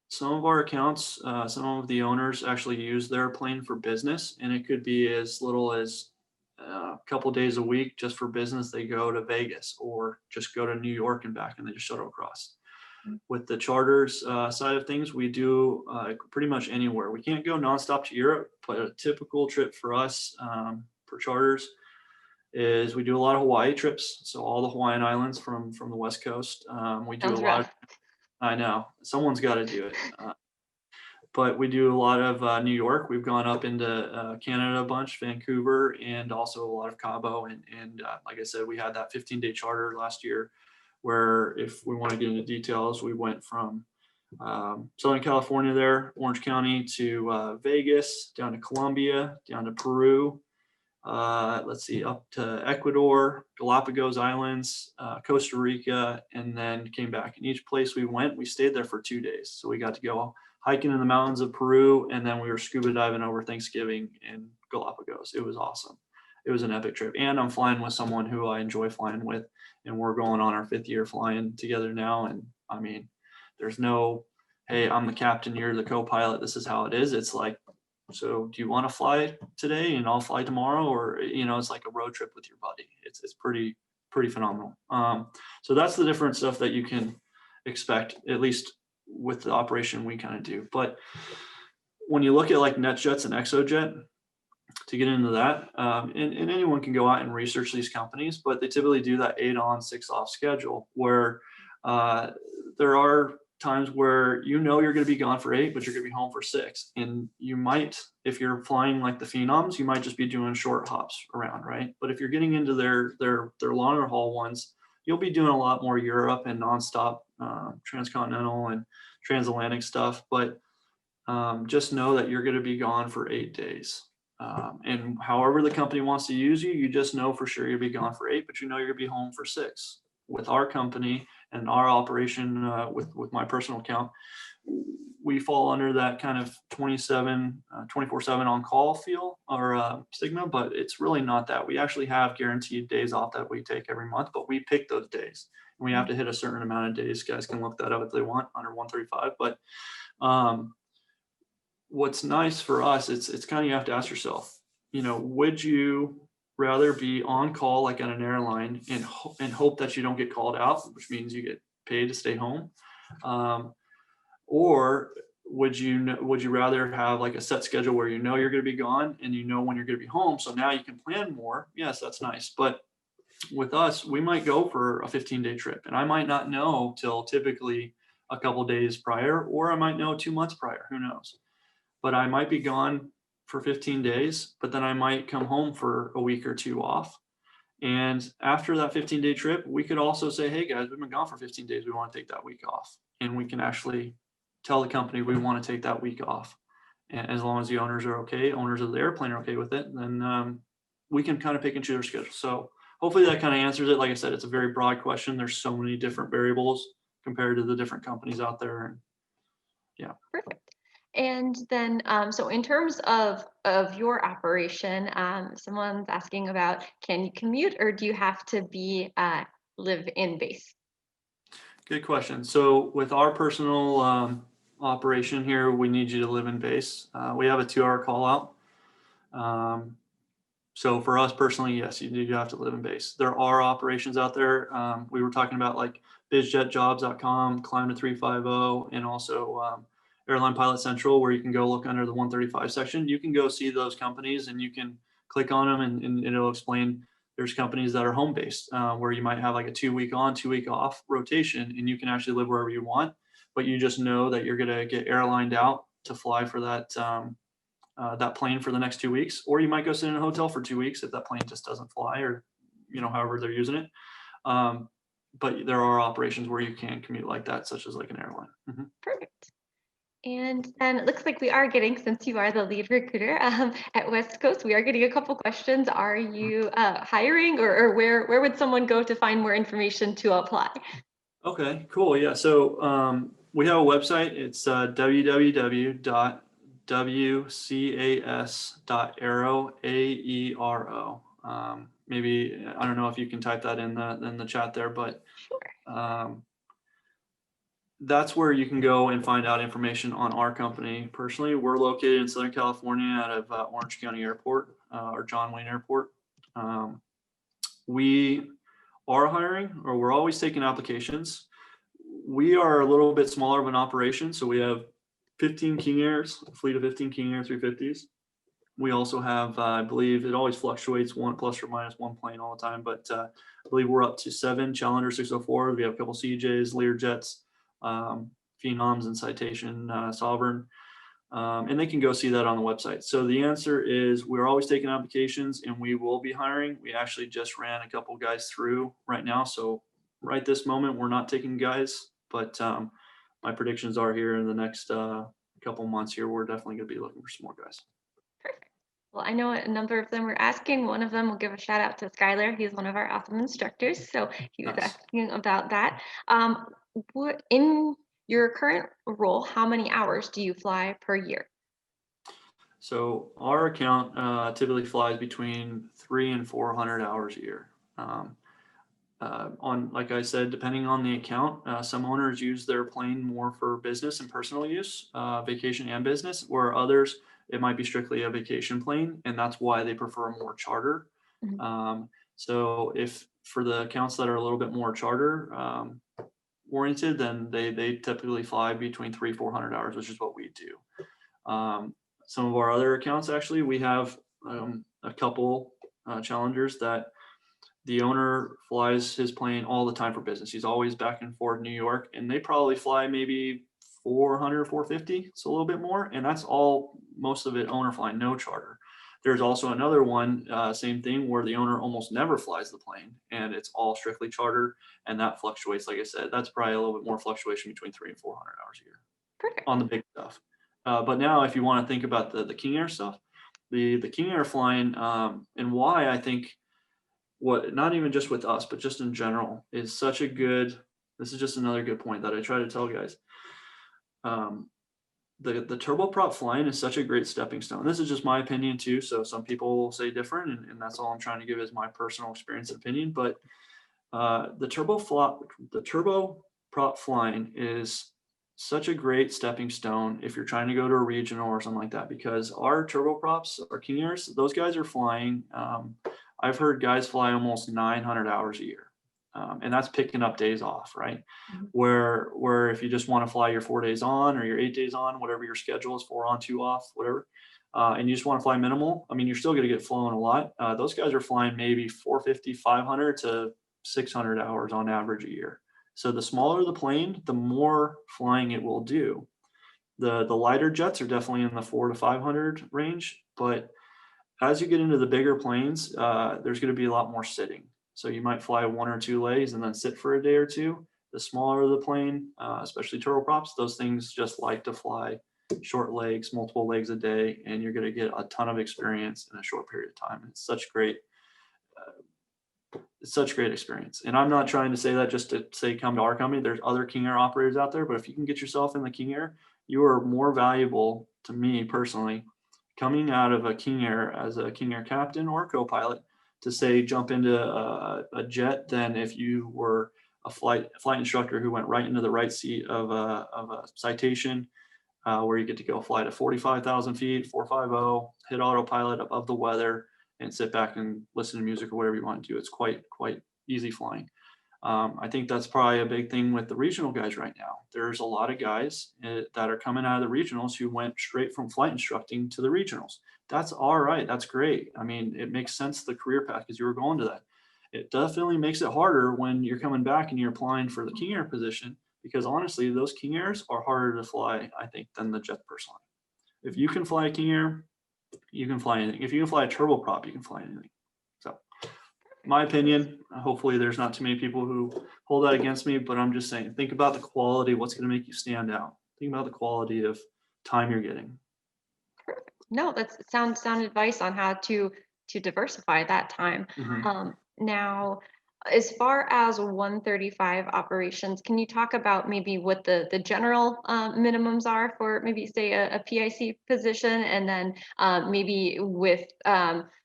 some of our accounts, some of the owners actually use their plane for business, and it could be as little as a couple days a week just for business. They go to Vegas or just go to New York and back, and they just shuttle across. With the charters side of things, we do pretty much anywhere. We can't go nonstop to Europe, but a typical trip for us for charters is we do a lot of Hawaii trips. So all the Hawaiian islands from the West Coast. We do Sounds a lot rough. I know someone's got to do it. But we do a lot of New York. We've gone up into Canada a bunch, Vancouver, and also a lot of Cabo. And like I said, we had that 15-day charter last year where, if we want to get into details, we went from Southern California there, Orange County, to Vegas, down to Colombia, down to Peru, let's see, up to Ecuador, Galapagos Islands, Costa Rica, and then came back. And each place we went, we stayed there for 2 days. So we got to go hiking in the mountains of Peru, and then we were scuba diving over Thanksgiving in Galapagos. It was awesome. it was an epic trip. And I'm flying with someone who I enjoy flying with, and we're going on our 5th year flying together now. And I mean, there's no, hey, I'm the captain, you're the co-pilot, this is how it is. It's like, so do you want to fly today and I'll fly tomorrow? Or, it's like a road trip with your buddy. It's pretty phenomenal. So that's the different stuff that you can expect, at least with the operation we kind of do. But when you look at like NetJets and ExoJet, to get into that, and anyone can go out and research these companies, but they typically do that 8 on, 6 off schedule, where there are times where you're going to be gone for 8, but you're going to be home for 6. And you might, if you're flying like the Phenoms, you might just be doing short hops around, right? But if you're getting into their longer haul ones, you'll be doing a lot more Europe and nonstop transcontinental and transatlantic stuff. But just know that you're going to be gone for 8 days. And however the company wants to use you, you just know for sure you'll be gone for 8, but you're going to be home for 6. With our company and our operation, with my personal account, we fall under that kind of 24/7 on call feel or stigma, but it's really not that. We actually have guaranteed days off that we take every month, but we pick those days. And we have to hit a certain amount of days. Guys can look that up if they want, under 135. But what's nice for us, it's kind of, you have to ask yourself, would you rather be on call like on an airline and hope that you don't get called out, which means you get paid to stay home, or would you rather have like a set schedule where you're going to be gone and when you're going to be home, so now you can plan more? Yes, that's nice. But with us, we might go for a 15-day trip, and I might not know till typically a couple days prior, or I might know 2 months prior, who knows. But I might be gone for 15 days, but then I might come home for a week or 2 off. And after that 15-day trip, we could also say, hey guys, we've been gone for 15 days. We want to take that week off. And we can actually tell the company we want to take that week off. And as long as the owners are okay, owners of the airplane are okay with it, then we can kind of pick and choose our schedule. So hopefully that kind of answers it. Like I said, it's a very broad question. There's so many different variables compared to the different companies out there. And yeah. Perfect. And then, so in terms of your operation, someone's asking about, can you commute, or do you have to be live in base? Good question. So with our personal operation here, we need you to live in base. We have a 2-hour call out. So for us personally, yes, you do have to live in base. There are operations out there. We were talking about like bizjetjobs.com, Climb to 350, and also Airline Pilot Central, where you can go look under the 135 section. You can go see those companies and you can click on them, and it'll explain there's companies that are home based, where you might have like a 2-week on, 2-week off rotation, and you can actually live wherever you want, but you just know that you're going to get airlined out to fly for that plane for the next 2 weeks, or you might go sit in a hotel for 2 weeks if that plane just doesn't fly, or however they're using it. But there are operations where you can commute like that, such as like an airline. Mm-hmm. Perfect. And then it looks like we are getting, since you are the lead recruiter at West Coast, we are getting a couple questions. Are you hiring, or where would someone go to find more information to apply? Okay, cool. Yeah. So we have a website. It's www.wcas.aero, AERO. Maybe, I don't know if you can type that in the chat there, but Sure. That's where you can go and find out information on our company. Personally, we're located in Southern California out of Orange County Airport, or John Wayne Airport. We are hiring, or we're always taking applications. We are a little bit smaller of an operation, so we have 15 King Airs, a fleet of 15 King Air 350s. We also have, I believe it always fluctuates, one plus or minus one plane all the time, but I believe we're up to 7 Challenger 604s. We have a couple CJs, Learjets, Phenoms, and Citation Sovereign, and they can go see that on the website. So the answer is we're always taking applications, and we will be hiring. We actually just ran a couple guys through right now, so right this moment we're not taking guys, but my predictions are here in the next couple months here, we're definitely going to be looking for some more guys. Perfect. Well, I know a number of them were asking. One of them will give a shout out to Skylar. He's one of our awesome instructors, so he was asking about that. In your current role, how many hours do you fly per year? So our account typically flies between 300 and 400 hours a year. Um, like I said, depending on the account, some owners use their plane more for business and personal use, vacation and business, where others, it might be strictly a vacation plane, and that's why they prefer more charter. Mhm. So if for the accounts that are a little bit more charter oriented, then they typically fly between 300 400 hours, which is what we do. Some of our other accounts, actually, we have a couple challengers that the owner flies his plane all the time for business. He's always back and forth New York, and they probably fly maybe 400, 450. It's a little bit more, and that's all, most of it owner flying, no charter. There's also another one, same thing, where the owner almost never flies the plane, and it's all strictly charter, and that fluctuates. Like I said, that's probably a little bit more fluctuation between 300 and 400 hours a year Perfect. on the big stuff. But now, if you want to think about the King Air stuff, the King Air flying, and why I think, what, not even just with us, but just in general, is such a good, this is just another good point that I try to tell guys. The turboprop flying is such a great stepping stone. This is just my opinion too, so some people will say different, and that's all I'm trying to give is my personal experience and opinion. But the turboprop flying is such a great stepping stone if you're trying to go to a regional or something like that, because our turboprops, our King Airs, those guys are flying. I've heard guys fly almost 900 hours a year, and that's picking up days off, right? Mhm. Where if you just want to fly your 4 days on or your 8 days on, whatever your schedule is, 4 on, 2 off, whatever, and you just want to fly minimal, I mean, you're still going to get flown a lot. Those guys are flying maybe 450, 500 to 600 hours on average a year. So the smaller the plane, the more flying it will do. The lighter jets are definitely in the 400 to 500 range, but as you get into the bigger planes, there's going to be a lot more sitting. So you might fly 1 or 2 legs and then sit for a day or two. The smaller the plane, especially turboprops, those things just like to fly short legs, multiple legs a day, and you're going to get a ton of experience in a short period of time. It's such great experience. And I'm not trying to say that just to say come to our company. There's other King Air operators out there, but if you can get yourself in the King Air, you are more valuable to me personally coming out of a King Air as a King Air captain or co-pilot to say jump into a jet than if you were a flight instructor who went right into the right seat of a citation, where you get to go fly to 45,000 feet, 450, hit autopilot above the weather, and sit back and listen to music or whatever you want to do. It's quite easy flying. I think that's probably a big thing with the regional guys right now. There's a lot of guys that are coming out of the regionals who went straight from flight instructing to the regionals. That's all right. That's great. I mean, it makes sense, the career path, because you were going to that. It definitely makes it harder when you're coming back and you're applying for the King Air position, because honestly, those King Airs are harder to fly, I think, than the jet personally. If you can fly a King Air, you can fly anything. If you can fly a turboprop, you can fly anything. So, my opinion, hopefully there's not too many people who hold that against me, but I'm just saying, think about the quality, what's going to make you stand out. Think about the quality of time you're getting. No, that's sound advice on how to diversify that time. Mm-hmm. Now, as far as 135 operations, can you talk about maybe what the general minimums are for maybe say a PIC position, and then maybe with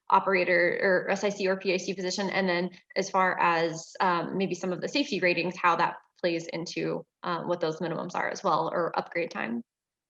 operator or SIC or PIC position, and then as far as maybe some of the safety ratings, how that plays into what those minimums are as well, or upgrade time?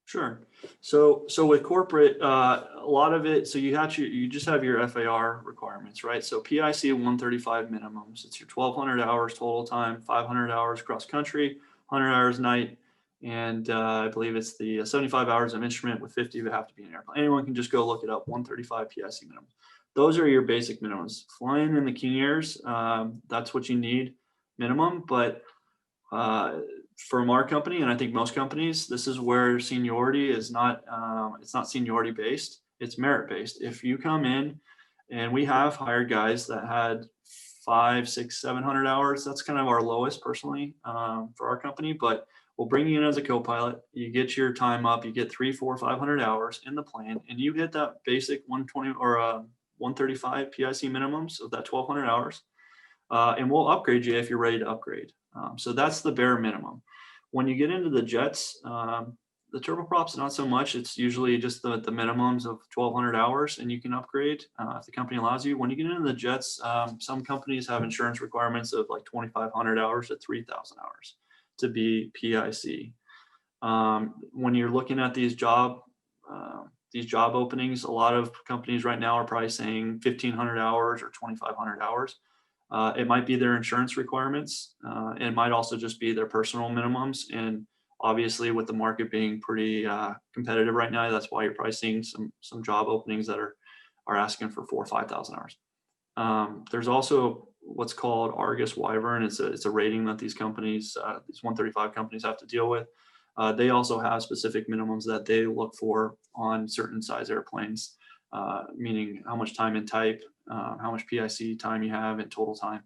Sure. So with corporate, a lot of it, so you just have your FAR requirements, right? So PIC 135 minimums. It's your 1,200 hours total time, 500 hours cross country, 100 hours night, and I believe it's the 75 hours of instrument with 50 that have to be in airplane. Anyone can just go look it up. 135 PIC minimums. Those are your basic minimums. Flying in the King Airs, that's what you need minimum, but from our company, and I think most companies, this is where seniority is not, it's not seniority based, it's merit based. If you come in, and we have hired guys that had 500, 600, 700 hours, that's kind of our lowest personally, for our company, but we'll bring you in as a co-pilot, you get your time up, you get 300, 400, 500 hours in the plane, and you hit that basic 120 or 135 PIC minimums of that 1,200 hours, and we'll upgrade you if you're ready to upgrade. So that's the bare minimum. When you get into the jets, The turboprops, not so much. It's usually just the minimums of 1,200 hours, and you can upgrade if the company allows you. When you get into the jets, some companies have insurance requirements of like 2,500 hours to 3,000 hours to be PIC. When you're looking at these job openings, a lot of companies right now are probably saying 1,500 hours or 2,500 hours. It might be their insurance requirements. It might also just be their personal minimums. And obviously, with the market being pretty competitive right now, that's why you're probably seeing some job openings that are asking for 4,000 or 5,000 hours. There's also what's called Argus Wyvern. It's a rating that these companies, these 135 companies, have to deal with. They also have specific minimums that they look for on certain size airplanes, meaning how much time in type, how much PIC time you have in total time.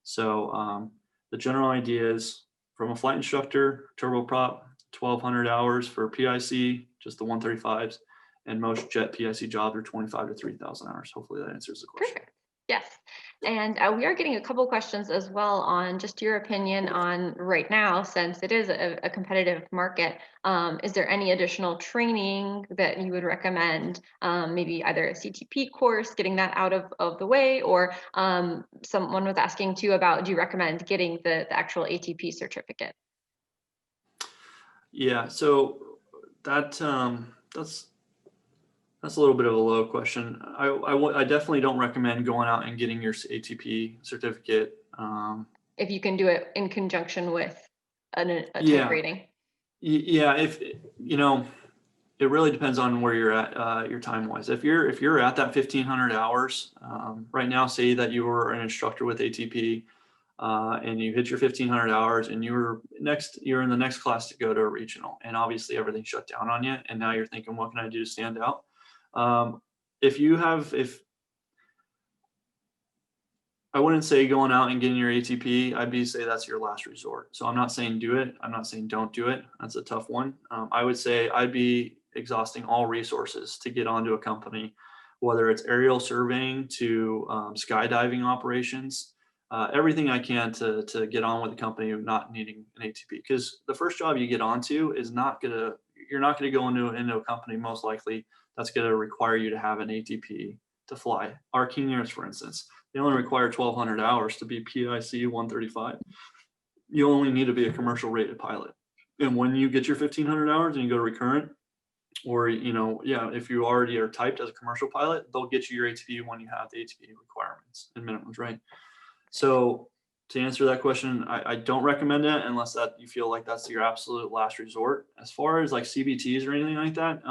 So the general idea is, from a flight instructor, turboprop, 1,200 hours for PIC, just the 135s, and most jet PIC jobs are 25 to 3,000 hours. Hopefully that answers the question. Perfect. Yes. And we are getting a couple questions as well on just your opinion on right now, since it is a competitive market. Is there any additional training that you would recommend? Maybe either a CTP course, getting that out of the way, or someone was asking too about, do you recommend getting the actual ATP certificate? Yeah, so that's a little bit of a low question. I definitely don't recommend going out and getting your ATP certificate. If you can do it in conjunction with a type Yeah, rating. yeah. If you know, it really depends on where you're at, your time wise. If you're at that 1,500 hours right now, say that you were an instructor with ATP and you hit your 1,500 hours, and you're in the next class to go to a regional, and obviously everything shut down on you, and now you're thinking, what can I do to stand out? If I wouldn't say going out and getting your ATP, say that's your last resort. So I'm not saying do it. I'm not saying don't do it. That's a tough one. I would say I'd be exhausting all resources to get onto a company, whether it's aerial surveying to skydiving operations, everything I can to get on with the company of not needing an ATP. Because the first job you get onto is you're not gonna go into a company most likely that's gonna require you to have an ATP to fly. Our King Airs, for instance, they only require 1,200 hours to be PIC 135. You only need to be a commercial rated pilot. And when you get your 1,500 hours and you go to recurrent, or if you already are typed as a commercial pilot, they'll get you your ATP when you have the ATP requirements and minimums, right? So to answer that question, I don't recommend it unless that you feel like that's your absolute last resort. As far as like CBTs or anything like that,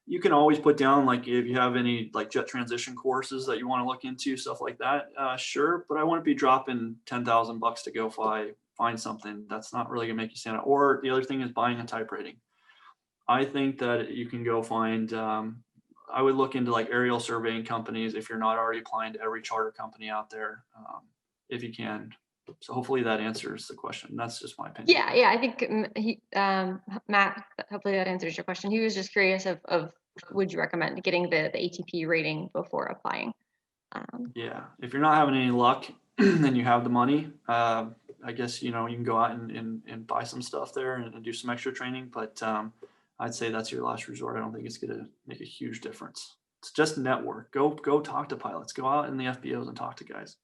you can always put down, like, if you have any like jet transition courses that you want to look into, stuff like that. Sure, but I wouldn't be dropping $10,000 to go find something that's not really gonna make you stand out. Or the other thing is buying a type rating. I think that you can go find. I would look into like aerial surveying companies if you're not already applying to every charter company out there, if you can. So hopefully that answers the question. That's just my opinion. Yeah, I think Matt, hopefully that answers your question. He was just curious of would you recommend getting the ATP rating before applying? Yeah, if you're not having any luck and you have the money, I guess you can go out and buy some stuff there and do some extra training. But I'd say that's your last resort. I don't think it's gonna make a huge difference. It's just network. Go talk to pilots. Go out in the FBOs and talk to guys.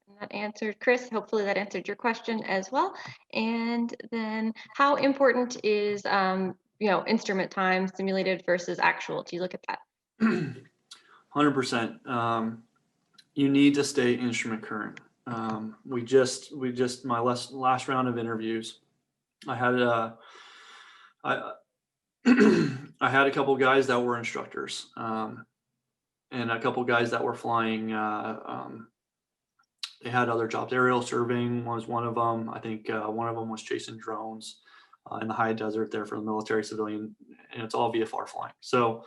And that answered, Chris, hopefully that answered your question as well. And then how important is instrument time simulated versus actual? Do you look at that? 100%. You need to stay instrument current. We just my last round of interviews, I had I had a couple guys that were instructors, and a couple guys that were flying. They had other jobs. Aerial surveying was one of them. I think one of them was chasing drones in the high desert there for the military civilian, and it's all VFR flying. So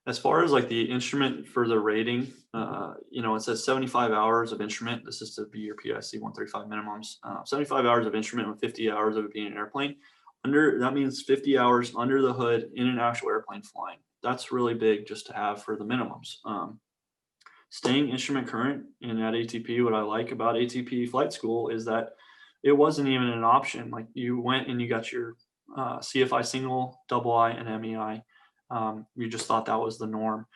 as far as like the instrument for the rating, it says 75 hours of instrument. This is to be your PIC 135 minimums. 75 hours of instrument with 50 hours of it being an airplane. That means 50 hours under the hood in an actual airplane flying. That's really big just to have for the minimums. Staying instrument current and at ATP, what I like about ATP Flight School is that it wasn't even an option. Like, you went and you got your CFI single, double I, and MEI. We just thought that was the norm.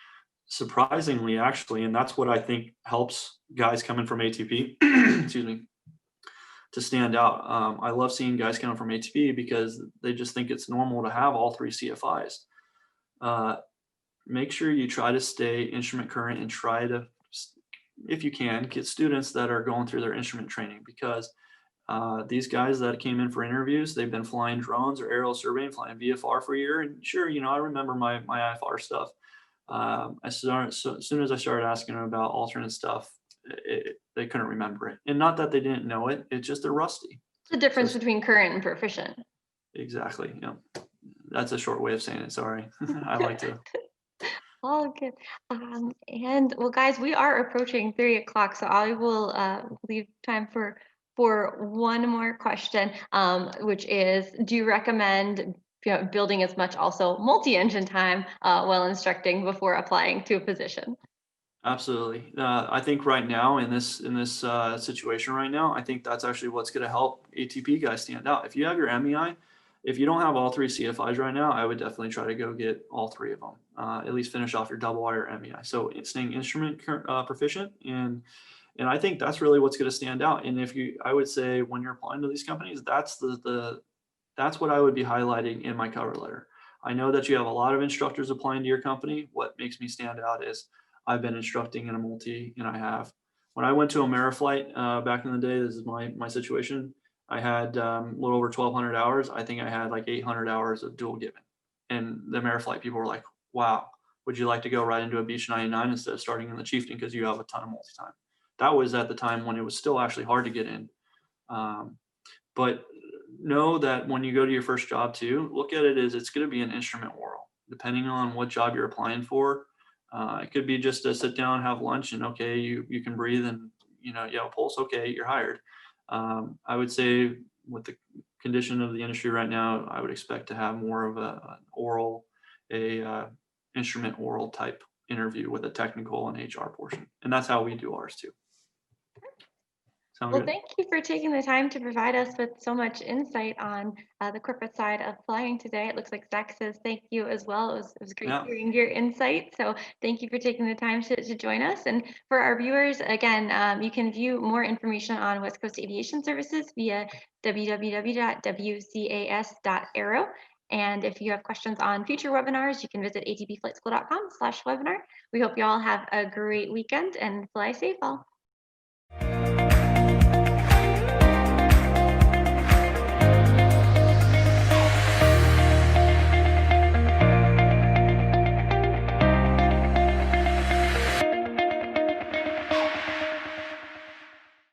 Surprisingly, actually, and that's what I think helps guys coming from ATP, excuse me, to stand out. I love seeing guys coming from ATP because they just think it's normal to have all 3 CFIs. Make sure you try to stay instrument current and try to, if you can, get students that are going through their instrument training, because these guys that came in for interviews, they've been flying drones or aerial surveying, flying VFR for a year. And sure, I remember my IFR stuff. As soon as I started asking them about alternate stuff, they couldn't remember it. And not that they didn't know it, it's just they're rusty. The difference between current and proficient. Exactly. That's a short way of saying it. Sorry. I like to. All good. And well, guys, we are approaching 3 o'clock, so I will leave time for one more question, which is, do you recommend building as much also multi-engine time while instructing before applying to a position? Absolutely. I think right now in this situation right now, I think that's actually what's going to help ATP guys stand out. If you have your MEI, if you don't have all 3 CFIs right now, I would definitely try to go get all 3 of them. At least finish off your double I or MEI. So it's staying instrument proficient, and I think that's really what's going to stand out. And I would say when you're applying to these companies, that's that's what I would be highlighting in my cover letter. I know that you have a lot of instructors applying to your company. What makes me stand out is I've been instructing in a multi, and I have. When I went to Ameriflight back in the day, this is my situation. I had a little over 1,200 hours. I think I had like 800 hours of dual given. And the Ameriflight people were like, wow, would you like to go right into a Beach 99 instead of starting in the Chieftain because you have a ton of multi-time? That was at the time when it was still actually hard to get in. But know that when you go to your first job too, look at it as it's going to be an instrument world. Depending on what job you're applying for, it could be just to sit down, have lunch, and okay, you can breathe and you have a pulse. Okay, you're hired. I would say with the condition of the industry right now, I would expect to have more of a instrument oral type interview with a technical and HR portion, and that's how we do ours too. Sound Well, good? thank you for taking the time to provide us with so much insight on the corporate side of flying today. It looks like Zach says thank you as well. It was great hearing your insight. So thank you for taking the time to join us. And for our viewers, again, you can view more information on West Coast Aviation Services via www.wcas.aero. And if you have questions on future webinars, you can visit atpflightschool.com/webinar. We hope you all have a great weekend and fly safe all.